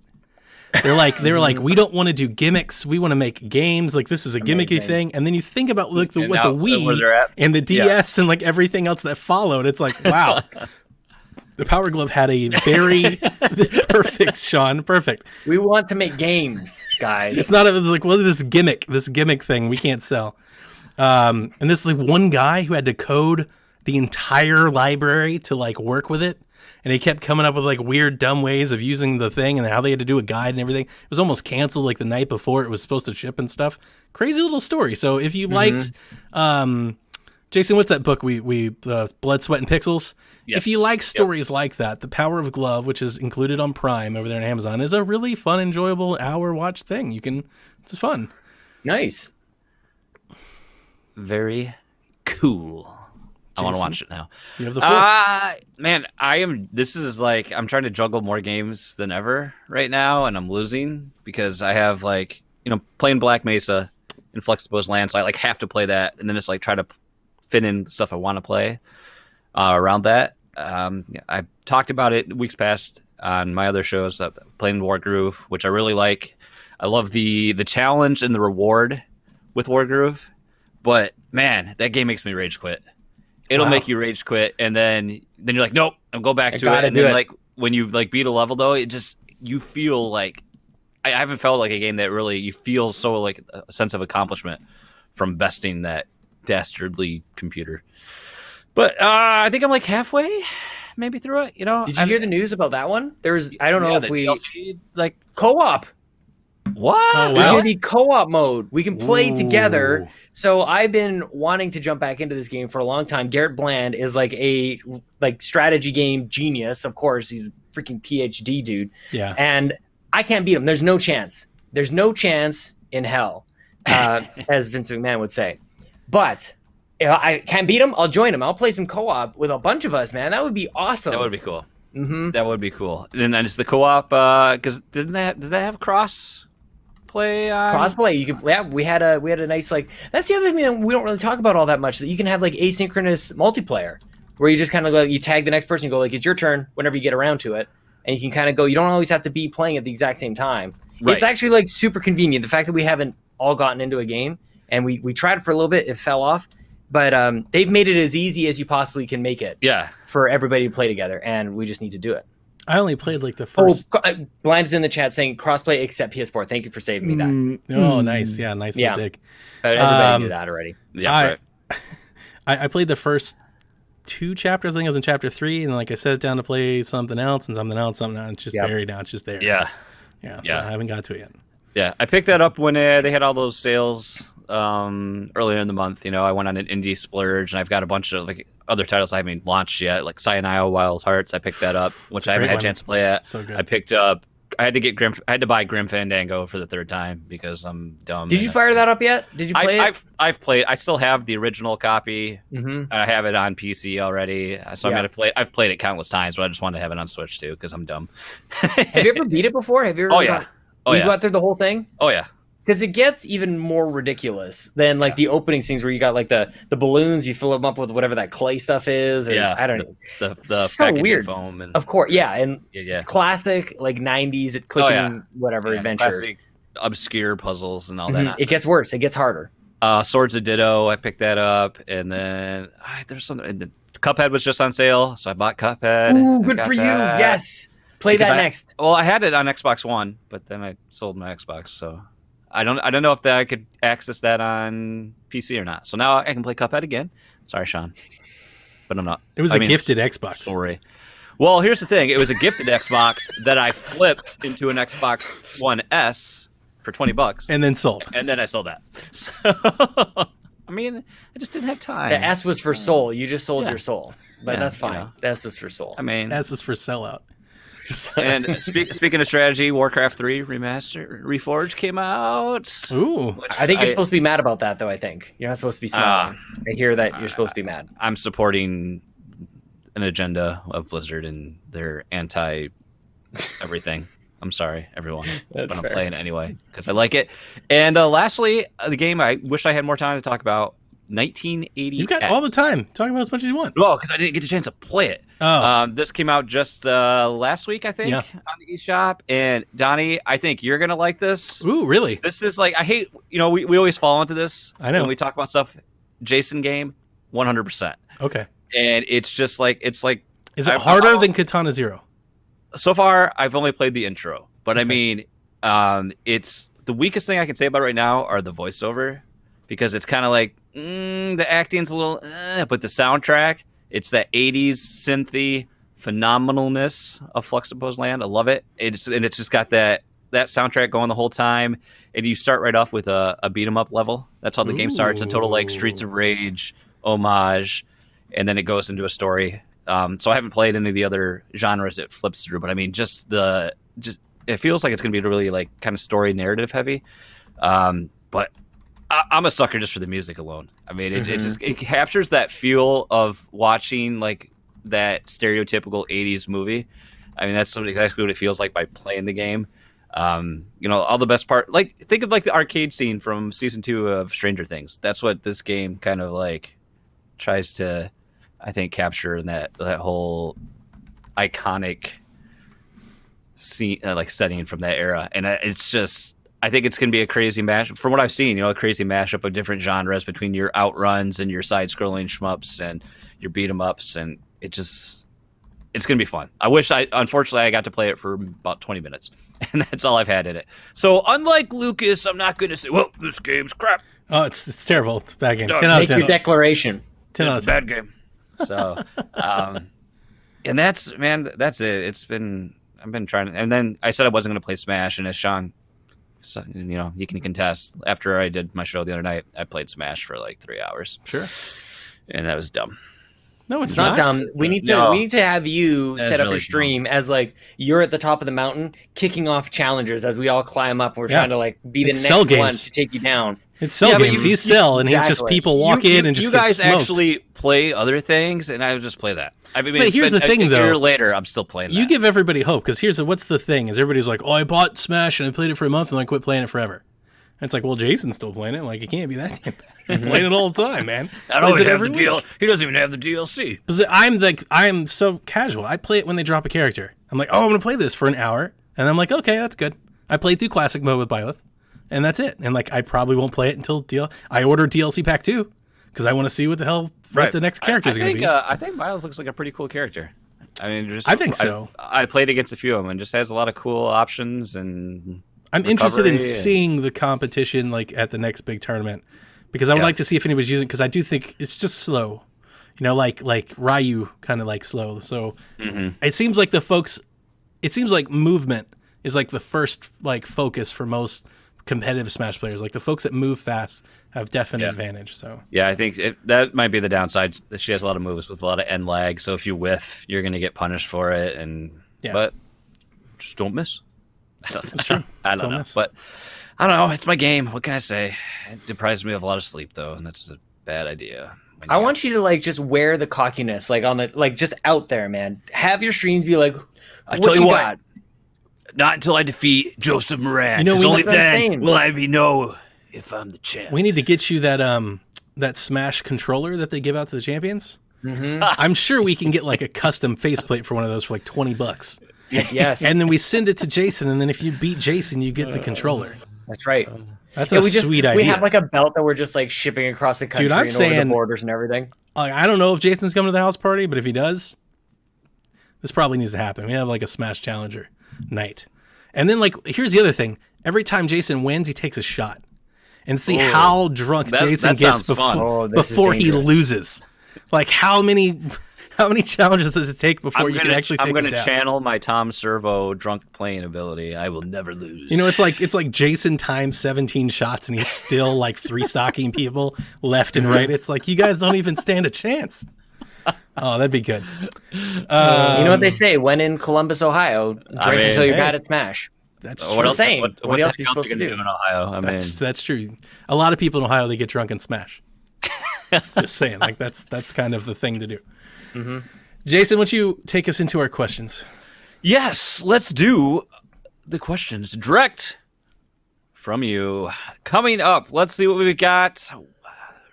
They were like, we don't want to do gimmicks. We want to make games. Like this is a gimmicky thing. And then you think about like And what now, the where they're Wii at. and the DS and like everything else that followed. It's like, wow. The Power Glove had a very perfect, Sean. Perfect. We want to make games, guys. It's not it's like, well, this gimmick thing we can't sell. And this is like one guy who had to code the entire library to like work with it. And he kept coming up with like weird, dumb ways of using the thing and how they had to do a guide and everything. It was almost canceled like the night before it was supposed to ship and stuff. Crazy little story. So if you liked, Jason, what's that book? We Blood, Sweat, and Pixels. Yes. If you like stories like that, The Power of Glove, which is included on Prime over there on Amazon, is a really fun, enjoyable hour watch thing. It's fun. Nice. Very cool. I want to Jason, watch it now. You have the floor. Man, this is like, I'm trying to juggle more games than ever right now, and I'm losing because I have like, playing Black Mesa and Flexibles Land, so I like have to play that, and then it's like try to fit in stuff I want to play around that. I talked about it weeks past on my other shows, playing Wargroove, which I really like. I love the challenge and the reward with Wargroove, but man, that game makes me rage quit. It'll make you rage quit, and then you're like, nope, I'll go back to it. And then like when you like beat a level though, you feel like I haven't felt like a game that really you feel so like a sense of accomplishment from besting that dastardly computer. But I think I'm like halfway, maybe through it. Did you hear the news about that one? I don't know if we DLC, like co-op. what? Oh, There's wow. gonna be co-op mode. We can play Ooh. together. So I've been wanting to jump back into this game for a long time. Garrett Bland is like a strategy game genius. Of course, he's a freaking PhD dude. Yeah. And I can't beat him. There's no chance. There's no chance in hell, as Vince McMahon would say. But if I can't beat him, I'll join him. I'll play some co-op with a bunch of us, man. That would be awesome. That would be cool. Mm-hmm. That would be cool. And then it's the co-op because did that have cross play? Crossplay, you could. Yeah, we had a nice like. That's the other thing that we don't really talk about all that much. That you can have like asynchronous multiplayer, where you just kind of go, you tag the next person, you go like, it's your turn whenever you get around to it, and you can kind of go. You don't always have to be playing at the exact same time. Right. It's actually like super convenient. The fact that we haven't all gotten into a game and we tried it for a little bit, it fell off, but they've made it as easy as you possibly can make it Yeah. for everybody to play together, and we just need to do it. I only played like the first. Blind is in the chat saying crossplay except PS4. Thank you for saving me that. Oh, nice. Yeah, nice Yeah. little dig. Everybody knew that already. Yeah. Right. I played the first 2 chapters. I think I was in chapter 3, and like I set it down to play something else and something else. It's just buried now. It's just there. Yeah. Yeah. So Yeah. I haven't got to it yet. Yeah. I picked that up when they had all those sales earlier in the month. I went on an indie splurge, and I've got a bunch of like other titles I haven't launched yet, like Cyanide Wild Hearts. I picked that up, which I haven't great had a one. chance to play at. So good. I picked up. I had to buy Grim Fandango for the 3rd time because I'm dumb. Did you fire that up yet? Did you play it? I've played. I still have the original copy. Mm-hmm. I have it on PC already, so I'm Yeah. gonna play. I've played it countless times, but I just wanted to have it on Switch too because I'm dumb. Have you ever beat it before? Have you ever? Oh yeah. You got through the whole thing? Oh yeah. Because it gets even more ridiculous than like the opening scenes where you got like the balloons, you fill them up with whatever that clay stuff is. Or, Yeah. I don't know. The So packaging weird. foam and Of course, yeah, and yeah. classic like '90s clicking yeah. whatever Yeah, adventure. classic obscure puzzles and all Mhm. that. It nonsense. gets worse. It gets harder. Swords of Ditto. I picked that up, and then there's some. And the Cuphead was just on sale, so I bought Cuphead. Ooh, I good got for you. that. Yes, play Because that I- next. Well, I had it on Xbox One, but then I sold my Xbox, so I don't know if I could access that on PC or not. So now I can play Cuphead again. Sorry, Sean, but I'm not. It was I a mean, gifted Xbox. Sorry. Well, here's the thing. It was a gifted Xbox that I flipped into an Xbox One S for $20. And then sold. And then I sold that. So, I mean, I just didn't have time. The S was for soul. You just sold Yeah. your soul, but Yeah, that's fine. you know. The S was for soul. I mean, S is for sellout. and speaking of strategy, Warcraft 3 Remastered Reforged came out. Ooh. which I think you're supposed to be mad about that, though. I think you're not supposed to be smiling. I hear that you're supposed to be mad. I'm supporting an agenda of Blizzard and their anti everything. I'm sorry, everyone, That's but I'm fair. playing it anyway because I like it. And lastly, the game I wish I had more time to talk about, 1980. You got all the time. Talk about as much as you want. Well, because I didn't get a chance to play it. Oh. This came out just last week, I think, Yeah. on the eShop. And Donnie, I think you're gonna like this. Ooh, really? This is like, I hate, we always fall into this. I know. When we talk about stuff. Jason game, 100%. Okay. And it's just like, Is it I've- harder than Katana Zero? so far I've only played the intro, but I Okay. mean, it's the weakest thing I can say about it right now are the voiceover, because it's kind of like the acting's a little, but the soundtrack, it's that 80s synthy phenomenalness of Fluxipose Land. I love it. It's just got that soundtrack going the whole time, and you start right off with a beat 'em up level. That's how the game starts. A total like Streets of Rage homage, and then it goes into a story. So I haven't played any of the other genres it flips through, but I mean, just it feels like it's going to be really like kind of story narrative heavy. But I'm a sucker just for the music alone. I mean, it captures that feel of watching like that stereotypical 80s movie. I mean, that's exactly what it feels like by playing the game. All the best part, like think of like the arcade scene from season 2 of Stranger Things. That's what this game kind of like tries to, I think, capture in that whole iconic scene, like setting from that era. And it's just, I think it's going to be a crazy mash. From what I've seen, a crazy mashup of different genres between your outruns and your side-scrolling shmups and your beat 'em ups, and it's going to be fun. Unfortunately, I got to play it for about 20 minutes, and that's all I've had in it. So unlike Lucas, I'm not going to say, well, this game's crap. Oh, it's terrible. It's a bad game. Stop. 10 out of Make 10. your declaration. 10 out of It's a 10. bad game. So, and that's it. I've been trying, and then I said I wasn't going to play Smash, and as Sean, you can contest. After I did my show the other night, I played Smash for like 3 hours, Sure. and that was dumb. No, it's It's not dumb. We need to have you That's set up really your stream as like you're at the top of the mountain, kicking off challengers as we all climb up. We're Yeah. trying to like be the It's next Cell one games. to take you down. It's Cell Yeah, but games. you- He's Cell, and he's just Exactly. people walk in and just you get guys smoked. actually play other things, and I would just play that. I mean, But it's here's been the thing, a year though. later, I'm still playing that. You give everybody hope, because what's the thing is everybody's like, oh, I bought Smash and I played it for a month and I quit playing it forever. And it's like, well, Jason's still playing it. Like, it can't be that damn bad. He's playing it all the time, man. I don't Plays even it have the every deal. week. He doesn't even have the DLC. Because I'm so casual. I play it when they drop a character. I'm like, oh, I'm gonna play this for an hour, and I'm like, okay, that's good. I played through classic mode with Byleth, and that's it. And like, I probably won't play it until I ordered DLC Pack 2 because I want to see what the next character is gonna be. I think Miles looks like a pretty cool character. I mean, I think so. I played against a few of them, and just has a lot of cool options. And I'm interested in recovery and- seeing the competition like at the next big tournament because I would Yeah. like to see if anybody's using because I do think it's just slow, like Ryu kind of like slow. So it seems like movement is like the first like focus for most competitive Smash players. Like the folks that move fast have definite advantage. So Yeah, I think that might be the downside. That she has a lot of moves with a lot of end lag. So if you whiff, you're going to get punished for it. But just don't miss. I don't know. miss. But I don't know. It's my game. What can I say? It deprives me of a lot of sleep, though, and that's a bad idea. I want you to like just wear the cockiness, like on the like just out there, man. Have your streams be like, I what tell you you what, got? not until I defeat Joseph Moran. You know, 'cause we- only that's what I'm then saying. will I know if I'm the champ. we need to get you that Smash controller that they give out to the champions. I'm sure we can get like a custom faceplate for one of those for like $20. Yes, And then we send it to Jason, and then if you beat Jason, you get the controller. that's right. That's Yeah, a sweet idea. We have like a belt that we're just like shipping across the country I'm and over saying- the borders and everything. Like, I don't know if Jason's coming to the house party, but if he does, this probably needs to happen. We have like a Smash Challenger night. And then like, here's the other thing. Every time Jason wins, he takes a shot. And see how drunk That- Jason that gets sounds fun. Oh, this is before he dangerous. loses. Like how many How many challenges does it take before you can actually take I'm him gonna down? channel my Tom Servo drunk playing ability. I will never lose. You know, it's like Jason times 17 shots and he's still like 3-stocking people left and right. It's like you guys don't even stand a chance. Oh, that'd be good. You know what they say? When in Columbus, Ohio, drink until you're hey. bad at Smash. That's what true. else? saying. What What else the are you hell supposed to gonna do? in Ohio? I mean, That's true. A lot of people in Ohio, they get drunk and smash. Just saying, like that's kind of the thing to do. Mm-hmm. Jason, why don't you take us into our questions? yes. Let's do the questions direct from you. Coming up, let's see what we got.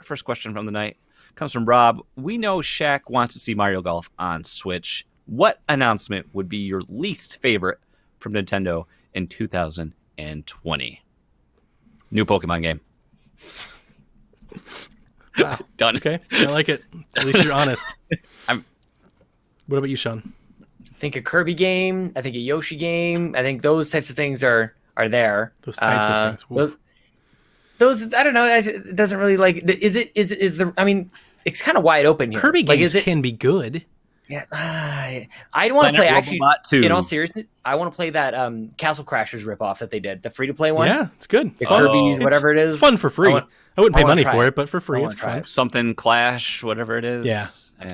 First question from the night comes from Rob. We know Shaq wants to see Mario Golf on Switch. What announcement would be your least favorite from Nintendo in 2020? New Pokemon game. Wow. Done. Okay, I like it. At least you're honest. I'm- What about you, Sean? I think a Kirby game. I think a Yoshi game. I think those types of things are there. Those types of things. Woof. Those I don't know. It doesn't really like. Is the? I mean, it's kind of wide open here. Kirby like, games is it? can be good. Yeah, I want to play. Planet Actually, Robobot 2. in all seriousness, I want to play that Castle Crashers ripoff that they did, the free to play one. Yeah, it's good. It's The fun. Kirby's, whatever it is. It's fun for free. I I wouldn't pay wanna money try for it. it, but for free, I it's wanna try fun. it. Something Clash, whatever it is. Yeah.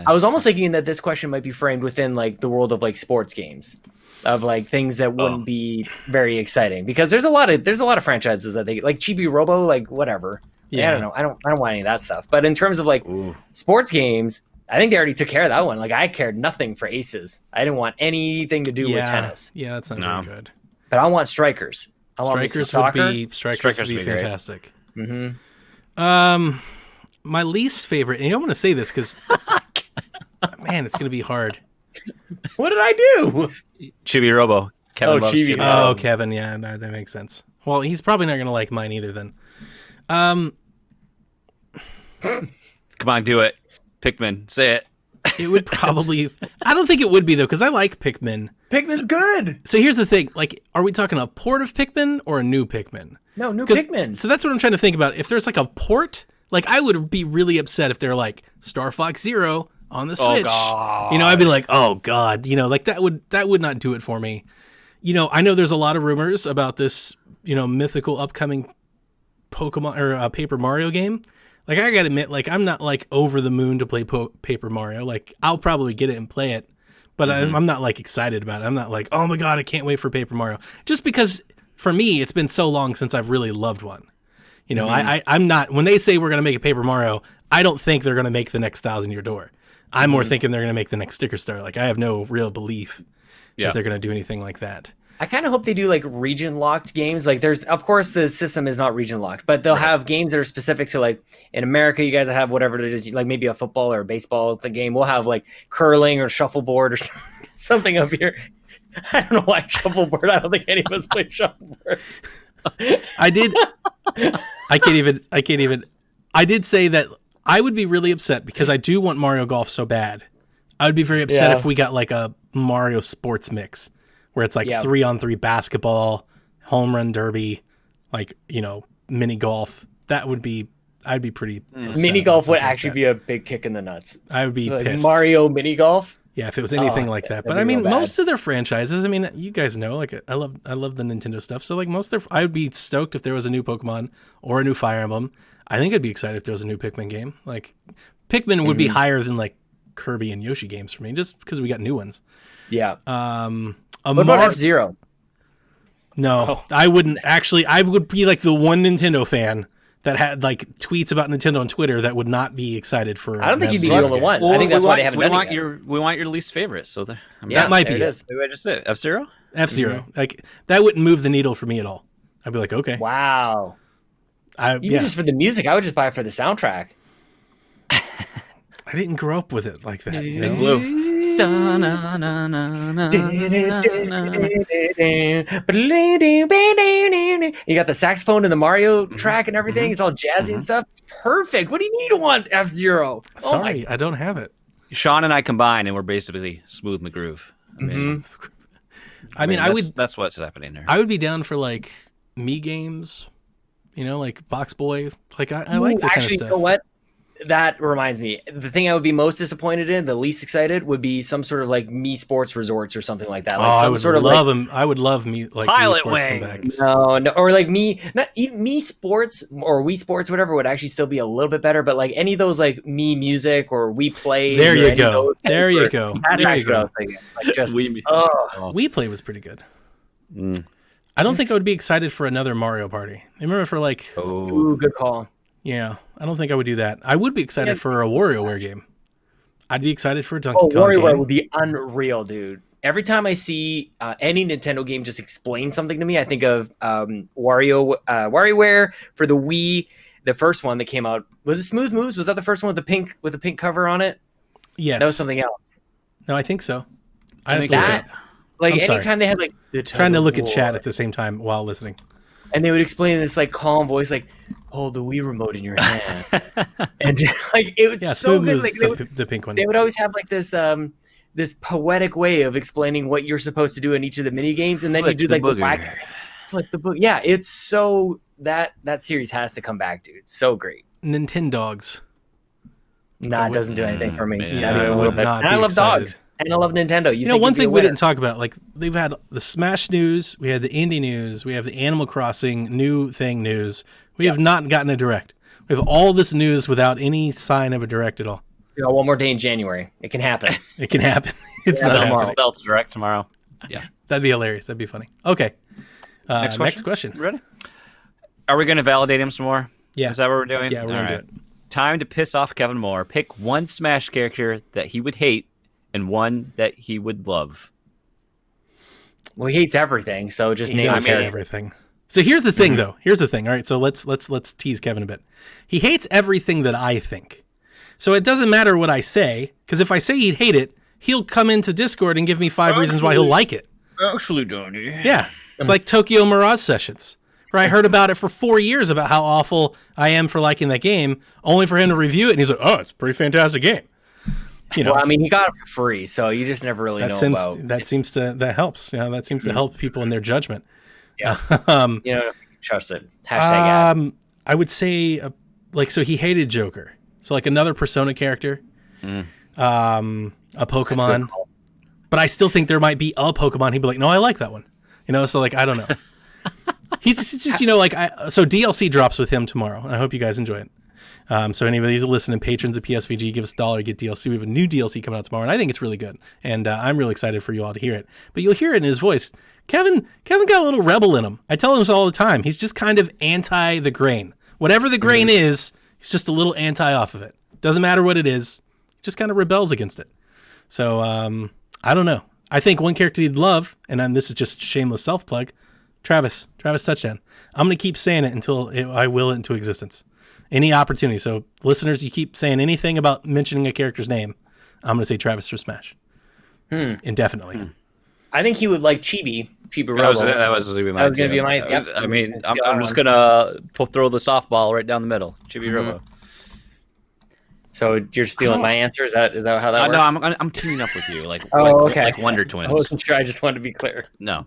I was almost thinking that this question might be framed within like the world of like sports games, of like things that wouldn't be very exciting because there's a lot of franchises that they like Chibi Robo, like whatever. Yeah, I don't know. I don't want any of that stuff. But in terms of like sports games, I think they already took care of that one. Like I cared nothing for Aces. I didn't want anything to do with tennis. Yeah, that's not No. very good. But I want Strikers. I want me some soccer. Strikers would be great. fantastic. Mm-hmm. My least favorite, and I want to say this because, man, it's going to be hard. What did I do? Chibi Robo. Kevin loves Chibi. Oh, Kevin, yeah, that makes sense. Well, he's probably not going to like mine either then. Come on, do it. Pikmin, say it. It would probably, I don't think it would be though, because I like Pikmin. Pikmin's good. So here's the thing, like, are we talking a port of Pikmin or a new Pikmin? No, new 'Cause- Pikmin. So that's what I'm trying to think about. If there's like a port, like I would be really upset if they're like Star Fox Zero on the Switch. God. You know, I'd be like, oh God, you know, like that would not do it for me. You know, I know there's a lot of rumors about this, you know, mythical upcoming Pokemon or Paper Mario game. Like I gotta admit, like I'm not like over the moon to play Paper Mario. Like I'll probably get it and play it, but I'm not like excited about it. I'm not like, oh my God, I can't wait for Paper Mario. Just because for me, it's been so long since I've really loved one. You know, I'm not, when they say we're going to make a Paper Mario, I don't think they're going to make the next 1,000-Year Door. I'm more thinking they're going to make the next Sticker Star. Like, I have no real belief that they're going to do anything like that. I kind of hope they do like region locked games. Like there's, of course, the system is not region locked, but they'll have games that are specific to like in America, you guys have whatever it is, like maybe a football or a baseball the game. We'll have like curling or shuffleboard or something up here. I don't know why shuffleboard. I don't think any of us play shuffleboard. I did say that I would be really upset because I do want Mario Golf so bad. I would be very upset if we got like a Mario sports mix where it's like 3-on-3 basketball, home run derby, like, you know, mini golf. That would be, I'd be pretty upset Mini about golf would something like actually that. be a big kick in the nuts. I would be Like pissed. Mario mini golf. Yeah, if it was anything like that. But that'd I be mean, real bad. most of their franchises, I mean, you guys know, like I love the Nintendo stuff. So like most of their, I would be stoked if there was a new Pokemon or a new Fire Emblem. I think I'd be excited if there was a new Pikmin game. Like Pikmin would be higher than like Kirby and Yoshi games for me, just because we got new ones. Yeah. A What about F-Zero? No, I wouldn't actually. I would be like the one Nintendo fan that had like tweets about Nintendo on Twitter that would not be excited for. I don't think you'd be an the F-Zero only game. one. Well, I think that's why they haven't done it yet. We want your least favorite. So there, Yeah, might there be it it. is. Maybe I just said F-Zero. F-Zero, like that wouldn't move the needle for me at all. I'd be like, okay, Wow. Even yeah. just for the music, I would just buy it for the soundtrack. I didn't grow up with it like that. You know? Blue. You got the saxophone in the Mario track and everything. It's all jazzy and stuff. It's perfect. What do you need to want F-Zero? Sorry, I don't have it. Sean and I combine, and we're basically smooth in the groove. I mean, I would. That's what's happening there. I would be down for like me games. You know, like Box Boy. Like I like that Actually, kind you of know stuff. that reminds me, the thing I would be most disappointed in, the least excited, would be some sort of like Me Sports Resorts or something like that. Like I some would sort of love him. I would love me like Pilot esports come back. Wings. no, or like not even Me Sports or Wii Sports, whatever, would actually still be a little bit better. But like any of those like Me Music or We Play. There you go. There you go. That's There you actually what I go. was thinking. Like just, We- oh. We Play was pretty good. I don't think I would be excited for another Mario Party. I remember for like, Ooh, good call. yeah, I don't think I would do that. I would be excited Yeah. for a WarioWare game. I'd be excited for a Donkey Oh, Kong WarioWare game. would be unreal, dude. Every time I see any Nintendo game just explain something to me, I think of WarioWare for the Wii. The first one that came out, was it Smooth Moves? Was that the first one with the pink cover on it? Yes. That was something else. No, I think so. I have think to look That it up. like I'm sorry. anytime they had like the Trying to tug of look at war, chat at the same time while listening. and they would explain in this like calm voice, like hold the Wii remote in your hand, and like it was Yeah, so Smooth good. was Like the pink one. they would always have like this poetic way of explaining what you're supposed to do in each of the mini games, and then Flick you do the like the booger. whack, flip the book. Yeah, it's so that series has to come back, dude. It's so great. Nintendogs. Nah, it doesn't do anything for me. Yeah, Not even I a would little bit. not And I be love excited. dogs, and I love Nintendo. You know, one thing we didn't talk about, like they've had the Smash news, we had the indie news, we have the Animal Crossing new thing news. We have not gotten a direct. We have all this news without any sign of a direct at all. One more day in January. It can happen. It can happen. It's Yeah, not tomorrow. happening. Stealth Direct tomorrow. Yeah. That'd be hilarious. That'd be funny. Okay. Next question. Ready? Are we going to validate him some more? Yeah. Is that what we're doing? Yeah, we're All gonna right. do it. Time to piss off Kevin Moore. Pick one Smash character that he would hate and one that he would love. Well, he hates everything, so just He name does him hate Eric. everything. So here's the thing, though. Here's the thing. All right. So let's tease Kevin a bit. He hates everything that I think. So it doesn't matter what I say, because if I say he'd hate it, he'll come into Discord and give me 5 reasons why he'll like it. Actually, Donnie. Yeah. Like Tokyo Mirage Sessions, where I heard about it for 4 years about how awful I am for liking that game, only for him to review it, and he's like, "Oh, it's a pretty fantastic game." You know, Well, I mean, he got it for free, so you just never really know about. that helps. Yeah, that seems to help people in their judgment. Yeah. Um, You know, trust it. Hashtag ad. I would say, so he hated Joker. So like another Persona character, a Pokemon. call. But I still think there might be a Pokemon. He'd be like, no, I like that one. You know, so like I don't know. He's just you know like so DLC drops with him tomorrow. And I hope you guys enjoy it. So anybody who's listening, patrons of PSVG, give us $1, get DLC. We have a new DLC coming out tomorrow, and I think it's really good. And I'm really excited for you all to hear it. But you'll hear it in his voice. Kevin got a little rebel in him. I tell him this all the time. He's just kind of anti the grain. Whatever the grain is, he's just a little anti off of it. Doesn't matter what it is. He just kind of rebels against it. So I don't know. I think one character he'd love, and this is just shameless self-plug, Travis Touchdown. I'm going to keep saying it until I will it into existence. Any opportunity. So listeners, you keep saying anything about mentioning a character's name, I'm going to say Travis for Smash. Indefinitely. I think he would like Chibi That Rebel. was gonna be my. That was gonna be my- I was- yep. I mean, Since I'm you got just one. gonna throw the softball right down the middle. Chibi Rillo. So you're stealing my answer? Is that how that No, works? I'm teaming up with you, like Okay. like Wonder I Twins. wasn't sure. I just wanted to be clear. No.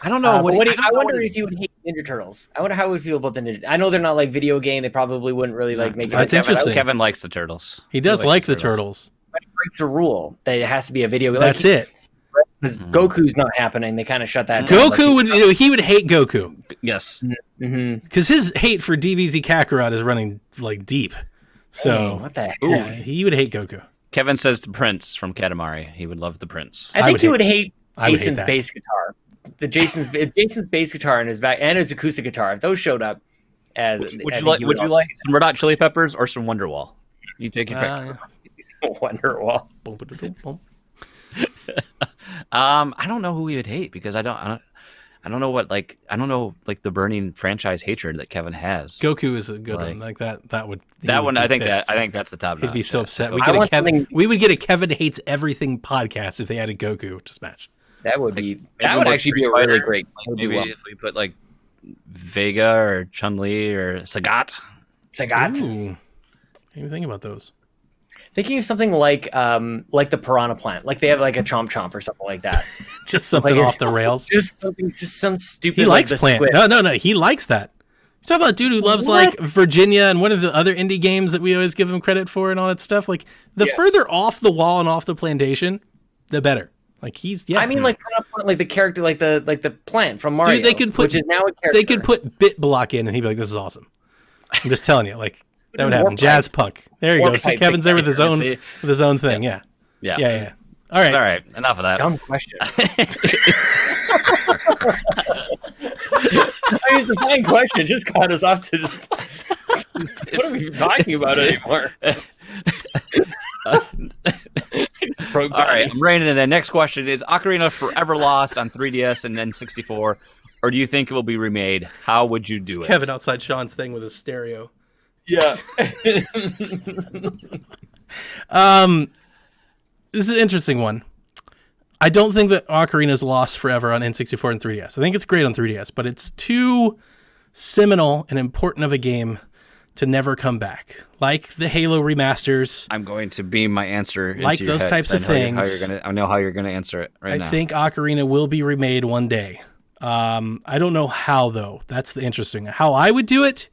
I don't know. But what I wonder if you would hate Ninja Turtles. I wonder how he would feel about the Ninja. I know they're not like video game. They probably wouldn't really like make it. That's like that, but interesting. Kevin likes the turtles. He does likes like the turtles. It breaks the rule that it has to be a video game. That's it. Because Goku's not happening. They kind of shut that down. Goku would he would hate Goku Yes. because his hate for DBZ Kakarot is running like deep. So what the heck? yeah, he would hate Goku. Kevin says the Prince from Katamari. He would love the Prince. I think would he hate- would hate I would hate Jason's that. bass guitar. Jason's bass guitar and his back and his acoustic guitar. If those showed up as Would I you think like? he Would you also- like some Red Hot Chili Peppers or some Wonderwall? You take your pick. Wonderwall? I don't know who he would hate because I don't know what I don't know the burning franchise hatred that Kevin has. Goku is a good Like- one. Like that would he That would one, be I think pissed. that's the top. He'd be notch. so upset. We I get a want Kevin. something- We would get a Kevin hates everything podcast if they added Goku to Smash. That would be. Maybe That would more actually be a Street really Fighter. great. Like, that would do maybe well. if we put like Vega or Chun Li or Sagat. Sagat. Ooh. Didn't think about those. Thinking of something like the Piranha Plant, like they have like a Chomp Chomp or something like that. Just something Like- off the rails. Just some stupid. He likes the Plant. squid. No. He likes that. Talk about dude who loves like Virginia and one of the other indie games that we always give him credit for and all that stuff. Like the further off the wall and off the plantation, the better. Like he's I mean, like the character, like the plant from Mario, dude, they could put, which is now a character. They could put BitBlock in, and he'd be like, "This is awesome." I'm just telling you, like that would happen. Jazz Punk. There you go. See, Kevin's there with his own thing. Yeah. All right. Enough of that. Dumb question. I mean, it's a fine question. It just caught us off to just. What are we even talking about anymore? All right, I'm reining in. The next question is: Ocarina forever lost on 3DS and then 64, or do you think it will be remade? How would you do it? Kevin outside Sean's thing with his stereo. Yeah. This is an interesting one. I don't think that Ocarina is lost forever on N64 and 3DS. I think it's great on 3DS, but it's too seminal and important of a game to never come back. Like the Halo remasters. I'm going to beam my answer into like your those head. types of things. I know how you're going to answer it right now. I think Ocarina will be remade one day. I don't know how, though. That's the interesting. How I would do it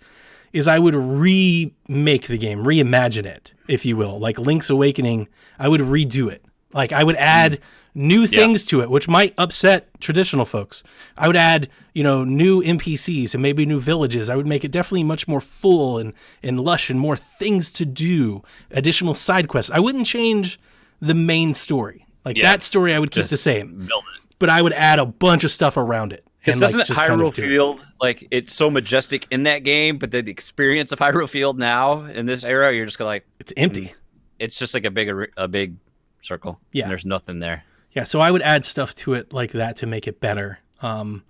is I would remake the game, reimagine it, if you will. Like Link's Awakening, I would redo it. Like I would add new things to it, which might upset traditional folks. I would add, new NPCs and maybe new villages. I would make it definitely much more full and lush and more things to do, additional side quests. I wouldn't change the main story. Like that story I would keep the same. Build it. But I would add a bunch of stuff around it. Because doesn't it Hyrule feel like it's so majestic in that game, but the experience of Hyrule Field now in this era, you're just like it's empty. It's just like a big circle. Yeah, and there's nothing there. Yeah, so I would add stuff to it like that to make it better. And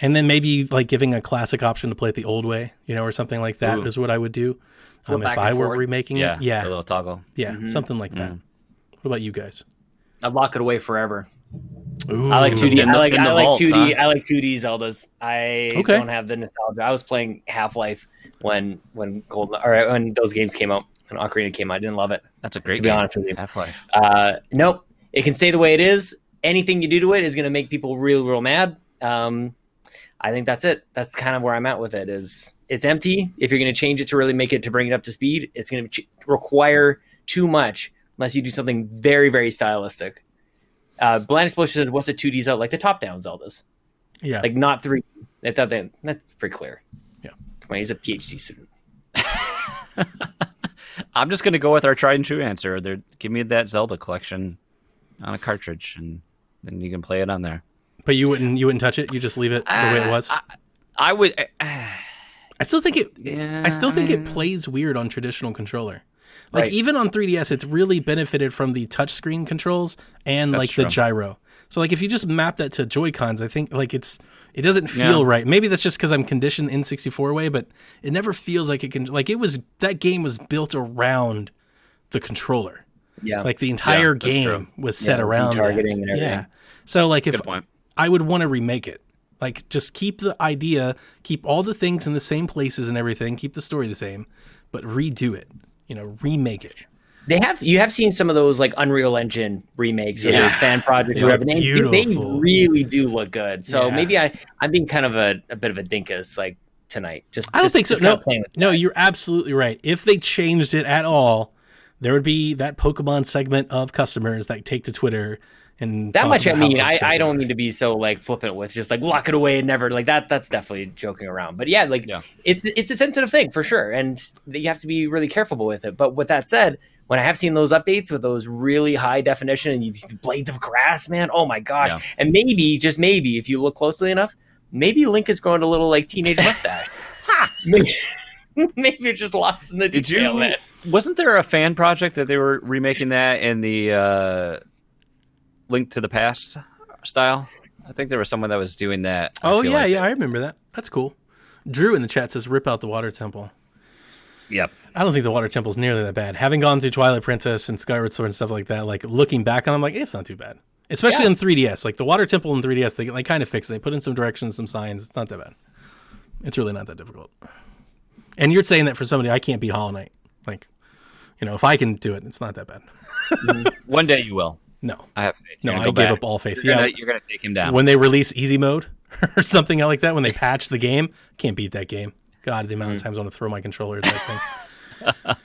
then maybe like giving a classic option to play it the old way, or something like that is what I would do if I were remaking it. Yeah, a little toggle. Yeah, something like that. What about you guys? I'd lock it away forever. Ooh. I like 2D. I like vault, 2D. huh? I like 2D Zeldas. I don't have the nostalgia. I was playing Half-Life when those games came out. When Ocarina came out, I didn't love it. That's a great to game. be honest with you. Half-Life. Nope. It can stay the way it is. Anything you do to it is going to make people real, real mad. I think that's it. That's kind of where I'm at with it. Is it's empty. If you're going to change it to really make it to bring it up to speed, it's going to require too much unless you do something very, very stylistic. Blind Explosion says, "What's a 2D Zelda like the top-down Zeldas? Yeah, like not 3D." That's pretty clear. Yeah, well, he's a PhD student. I'm just going to go with our tried and true answer. Give me that Zelda collection on a cartridge, and then you can play it on there. But you wouldn't touch it. You just leave it the way it was. I would. I still think it plays weird on traditional controller. Like even on 3DS, it's really benefited from the touchscreen controls and the gyro. So like if you just map that to Joy-Cons, I think like it doesn't feel right. Maybe that's just because I'm conditioned N64 way, but it never feels like it can. Like that game was built around the controller. Yeah, like the entire game was set around targeting that. and everything. Yeah. So like if Good point. I would want to remake it. Like just keep the idea, keep all the things in the same places and everything, keep the story the same, but redo it. Remake it. You have seen some of those like Unreal Engine remakes or those fan projects or whatever. They really do look good. So maybe I'm being kind of a bit of a dinkus like tonight. I don't think so. No, you're absolutely right. If they changed it at all, there would be that Pokemon segment of customers that take to Twitter and that much. I mean, I don't need to be so like flippant with just like lock it away and never like that. That's definitely joking around. But it's a sensitive thing for sure, and you have to be really careful with it. But with that said, when I have seen those updates with those really high definition and these blades of grass, man, oh my gosh! And maybe just maybe if you look closely enough, maybe Link has grown a little like teenage mustache. maybe it's just lost in the detail. Wasn't there a fan project that they were remaking that in the Link to the Past style? I think there was someone that was doing that. I remember that. That's cool. Drew in the chat says, "Rip out the Water Temple." Yep. I don't think the Water Temple's nearly that bad. Having gone through Twilight Princess and Skyward Sword and stuff like that, like looking back on them, like it's not too bad. Especially in 3DS. Like the Water Temple in 3DS, they kind of fixed it. They put in some directions, some signs. It's not that bad. It's really not that difficult. And you're saying that for somebody, I can't beat Hollow Knight. Like, if I can do it, it's not that bad. One day you will. No, I have faith. No, I gave up all faith. You're gonna take him down when they release easy mode or something like that. When they patch the game, can't beat that game. God, the amount of times I want to throw my controller at that thing. All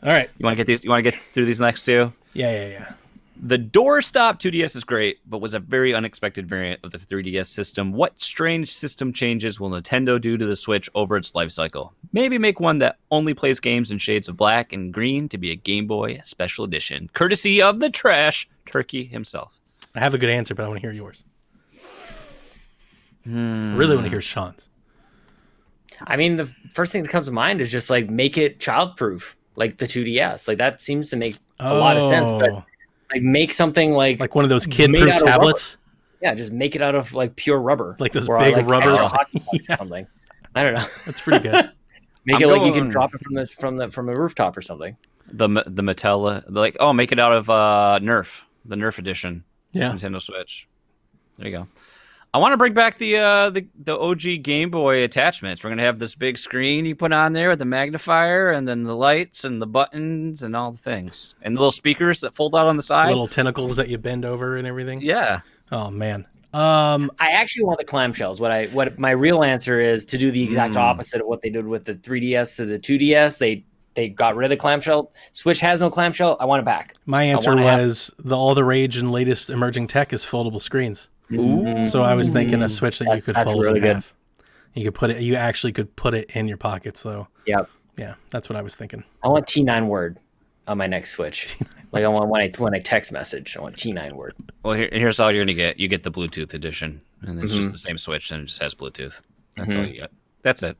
right. You want to get these? You want to get through these next two? Yeah. The doorstop 2DS is great, but was a very unexpected variant of the 3DS system. What strange system changes will Nintendo do to the Switch over its life cycle? Maybe make one that only plays games in shades of black and green to be a Game Boy Special Edition, courtesy of the trash turkey himself. I have a good answer, but I want to hear yours. I really want to hear Sean's. I mean, the first thing that comes to mind is just like make it childproof, like the 2DS. Like that seems to make a lot of sense. But like make something like one of those made kid-proof out of tablets. Yeah, just make it out of like pure rubber, Like this or, big like, rubber. a hockey puck or something. I don't know. That's pretty good. Make I'm it like you going- can drop it from a rooftop or something. The Mattel, make it out of Nerf, the Nerf edition. Yeah. Nintendo Switch. There you go. I want to bring back the OG Game Boy attachments. We're gonna have this big screen you put on there with the magnifier, and then the lights and the buttons and all the things, and the little speakers that fold out on the side. Little tentacles that you bend over and everything. Yeah. Oh man. I actually want the clamshells. What my real answer is to do the exact opposite of what they did with the 3DS to the 2DS. They got rid of the clamshell. Switch has no clamshell. I want it back. My answer wanna have- was all the rage and latest emerging tech is foldable screens. Ooh. So I was thinking a Switch that you could That's fold really in good. half. You could put it. You actually could put it in your pocket. So Yep. yeah, that's what I was thinking. I want T9 word on my next Switch. Like I want when I text message, I want T9 word. Well, here's all you're gonna get. You get the Bluetooth edition, and it's just the same Switch, and it just has Bluetooth. That's all you get. That's it.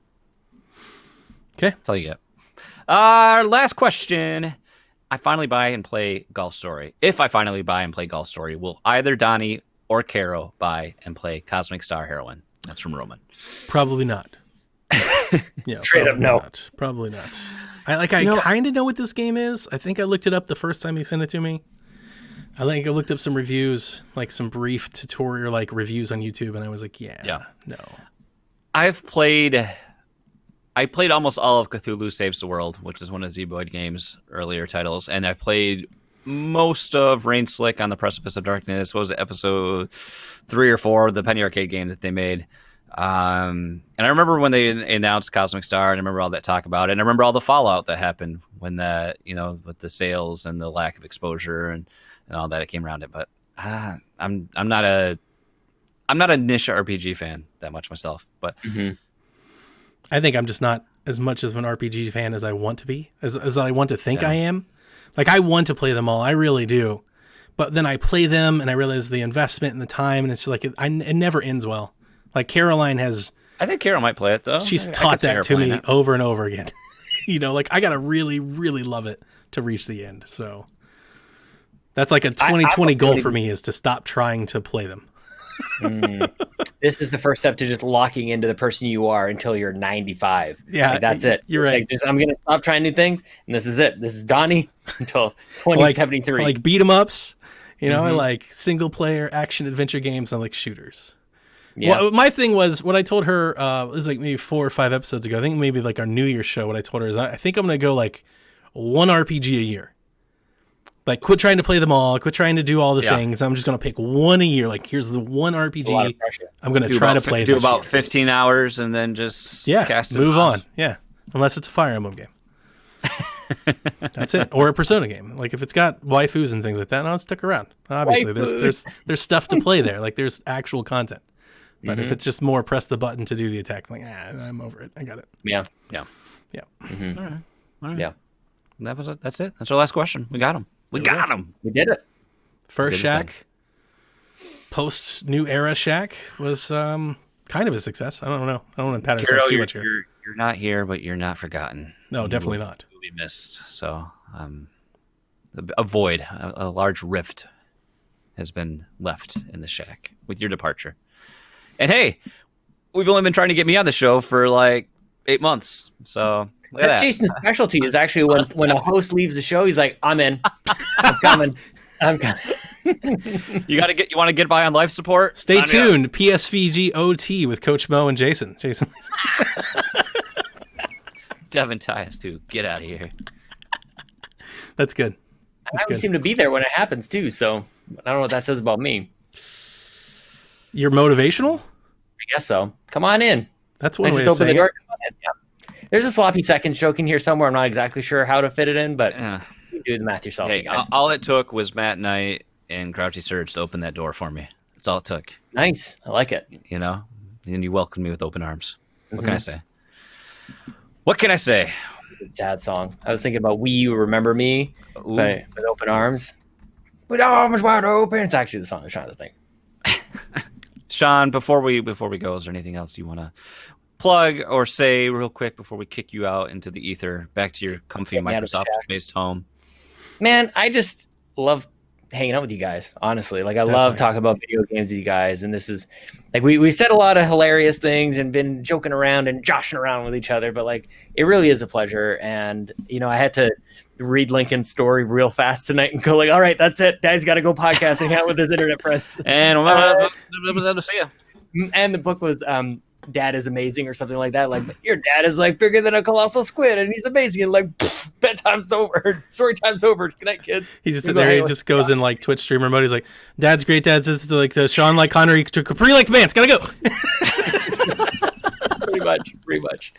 Okay. That's all you get. Our last question. I finally buy and play Golf Story. If I finally buy and play Golf Story, will either Donnie or Caro buy and play Cosmic Star Heroine? That's from Roman. Probably not. Yeah, Straight up probably no. not. Probably not. I kind of know what this game is. I think I looked it up the first time he sent it to me. I looked up some reviews, like some brief tutorial, like reviews on YouTube, and I was like, yeah. No. I played almost all of Cthulhu Saves the World, which is one of Z-Boyd Games' earlier titles, and I played most of Rain Slick on the Precipice of Darkness. What was it, episode 3 or 4 of the Penny Arcade game that they made? And I remember when they announced Cosmic Star, and I remember all that talk about it, and I remember all the fallout that happened when that, with the sales and the lack of exposure and all that came around it. But I'm not a niche RPG fan that much myself, but. I think I'm just not as much of an RPG fan as I want to be, as I want to think I am. Like, I want to play them all. I really do. But then I play them and I realize the investment and the time, and it's just like, it never ends well. Like, Caroline has... I think Carol might play it, though. She's I taught could see her that to playing me it. over and over again. Like, I got to really, really love it to reach the end. So that's like a 2020 goal for me, is to stop trying to play them. This is the first step to just locking into the person you are until you're 95. Yeah, Like, that's it. you're right. Like, I'm going to stop trying new things, and this is it. This is Donnie until 2073. I like beat 'em ups. I like single player action adventure games. I like shooters. Yeah. Well, my thing was what I told her. It was like maybe 4 or 5 episodes ago. I think maybe like our New Year's show. What I told her is I think I'm gonna go like one RPG a year. Like, quit trying to play them all. Quit trying to do all the things. I'm just gonna pick one a year. Like, here's the one a lot RPG of pressure. I'm gonna try to play. Do this about year. 15 hours and then just cast it move off. on. Yeah, unless it's a Fire Emblem game. That's it, or a Persona game. Like, if it's got waifus and things like that, I'll stick around. Obviously, there's stuff to play there. Like, there's actual content. But if it's just more press the button to do the attack, like, I'm over it. I got it. Yeah. Yeah. All right. Yeah. That was it. That's it. That's our last question. We got him. We got him. We did it. First Good Shack, post New Era Shack was kind of a success. I don't know. I don't want to pat ourselves Carol, too you're, much here. you're not here, but you're not forgotten. No, definitely not. You'll be missed. So, a void, a large rift has been left in the shack with your departure. And hey, we've only been trying to get me on the show for like 8 months. So look at That's that. Jason's specialty, is actually when a host leaves the show, he's like, I'm in. I'm coming. I'm coming. You want to get by on life support? Stay Sign me up. tuned. PSVG OT with Coach Mo and Jason. Devin Tyus, too. Get out of here. That's good. I That's always good. seem to be there when it happens too. So I don't know what that says about me. You're motivational? I guess so. Come on in. That's I one way just of open the saying door. it. Come on in. Yeah. There's a sloppy seconds joke in here somewhere. I'm not exactly sure how to fit it in, but Yeah. you do the math yourself, Hey, you guys. all it took was Matt Knight and Grouchy Surge to open that door for me. That's all it took. Nice. I like it. You know, and you welcomed me with open arms. What Mm-hmm. can I say? What can I say? Sad song. I was thinking about We You Remember Me Ooh. but with open arms. With arms wide open. It's actually the song I was trying to think. Sean, before we go, is there anything else you want to plug or say real quick before we kick you out into the ether, back to your comfy Get me out of the Microsoft-based home? Man, I just love hanging out with you guys, honestly. Like I love talking about video games with you guys, and this is like we said a lot of hilarious things and been joking around and joshing around with each other, but like it really is a pleasure. And you know, I had to read Lincoln's story real fast tonight and go like, all right, that's it. Dad's got to go podcasting out with his internet friends. And we'll see you. And the book was Dad is Amazing or something like that. Like, your dad is like bigger than a colossal squid and he's amazing. And like, bedtime's over. Story time's over. Good night, kids. He's just sitting there. He just goes in like Twitch streamer mode. He's like, Dad's great. Dad's it's like the Sean like Connery to Capri like the pants. Gotta go. Pretty much.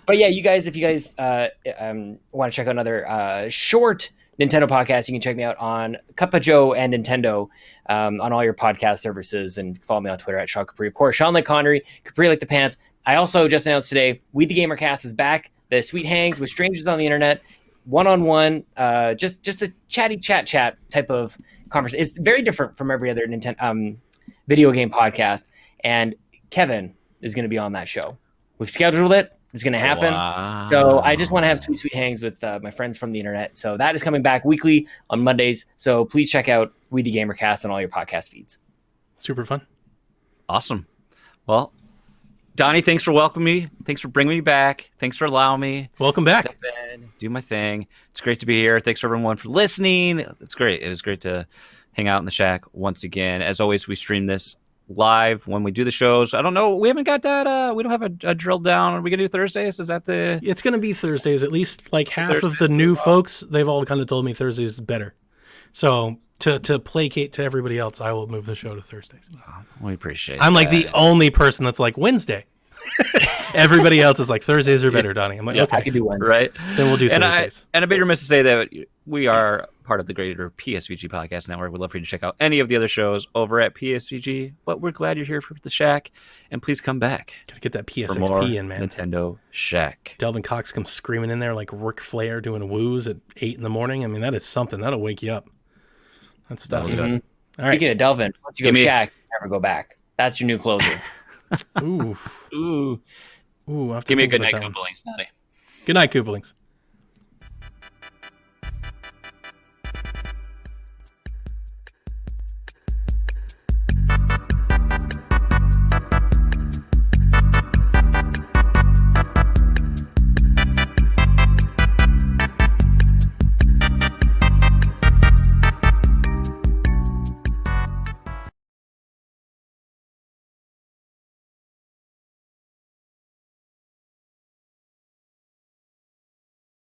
But yeah, you guys, if you guys want to check out another short Nintendo podcast, you can check me out on Cup of Joe and Nintendo on all your podcast services, and follow me on Twitter at Sean Capri. Of course, Sean like Connery, Capri like the pants. I also just announced today, We the Gamer Cast is back. The sweet hangs with strangers on the internet, one-on-one, just a chatty chat type of conversation. It's very different from every other Nintendo video game podcast. And Kevin is going to be on that show. We've scheduled it. It's going to happen. Wow. So I just want to have sweet hangs with my friends from the internet. So that is coming back weekly on Mondays. So please check out We the Gamer Cast on all your podcast feeds. Super fun. Awesome. Well, Donnie, thanks for welcoming me. Thanks for bringing me back. Thanks for allowing me Welcome back. to step in, do my thing. It's great to be here. Thanks for everyone for listening. It's great. It was great to hang out in the shack once again. As always, we stream this live when we do the shows. I don't know. We haven't got that. We don't have a drill down. Are we going to do Thursdays? Is that the... It's going to be Thursdays. At least like half of the new folks, they've all kind of told me Thursdays is better. So to placate to everybody else, I will move the show to Thursdays. We appreciate I'm like that. the only person that's like Wednesday. Everybody else is like Thursdays are better, Donnie. I'm like, I okay, could do one. Right? then we'll do And Thursdays. I'd be remiss to say that we are part of the greater PSVG Podcast Network. We'd love for you to check out any of the other shows over at PSVG. But we're glad you're here for the Shack, and please come back Gotta get that for more PSXP in, man. Nintendo Shack. Delvin Cox comes screaming in there like Ric Flair doing woos at 8 a.m. I mean, that is something. That'll wake you up. That's stuff. That'll do it. All right. Speaking of Delvin, once you go Give me- Shaq, you never go back. That's your new closer. Ooh. Ooh. Ooh. I'll have to Give me a think good about night, that one. Koopalings, Donnie. Good night, Koopalings.